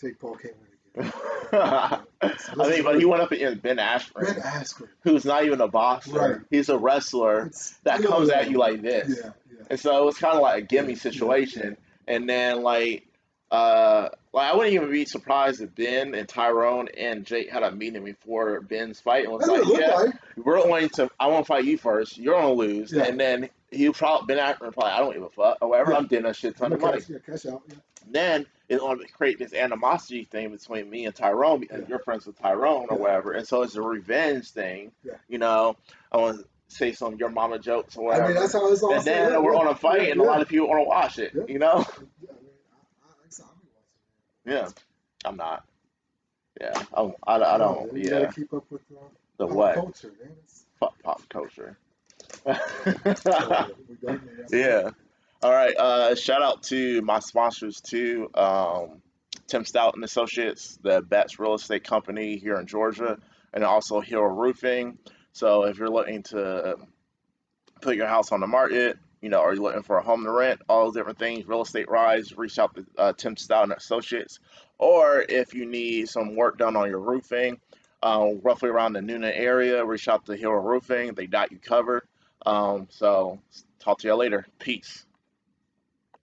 Jake Paul can't win again. I Yeah. So this is but he great. went up against Ben Ben Askren, Askren. who's not even a Right. boxer. He's a wrestler It's that still comes at though. you like this. Yeah, yeah, And so it was kind of like a yeah, gimme yeah, yeah. situation. And then I wouldn't even be surprised if Ben and Tyrone and Jake had a meeting before Ben's fight and was That's what like, it looked "Yeah, like. I want to fight you first. You're gonna lose." Yeah. And then Ben Askren probably, "I don't give a fuck. Or whatever. Yeah. I'm getting a shit I'm ton a of money." cash out. Yeah. Then it's going to create this animosity thing between me and Tyrone because Yeah. you're friends with Tyrone or Yeah. whatever, and so it's a revenge thing. Yeah. You know, I want to say some your mama jokes or I mean, that's whatever, how it's all and set then up. we're Yeah. on a Yeah. fight, and a Yeah. lot of people want to watch it. Yeah. You know? Yeah. I mean, like I said, I'll be Yeah, watching. I'm not. Yeah, I No, don't. man, you got to Yeah, keep up with the pop what? culture, man. Fuck pop culture. So we done. We wrap it up. Yeah. All right. Shout out to my sponsors too. Tim Stout and Associates, the Betts Real Estate Company here in Georgia, and also Hero Roofing. So if you're looking to put your house on the market, are you looking for a home to rent, all those different things, real estate rise, reach out to Tim Stout and Associates. Or if you need some work done on your roofing, roughly around the Noonan area, reach out to Hero Roofing. They got you covered. So talk to you later. Peace.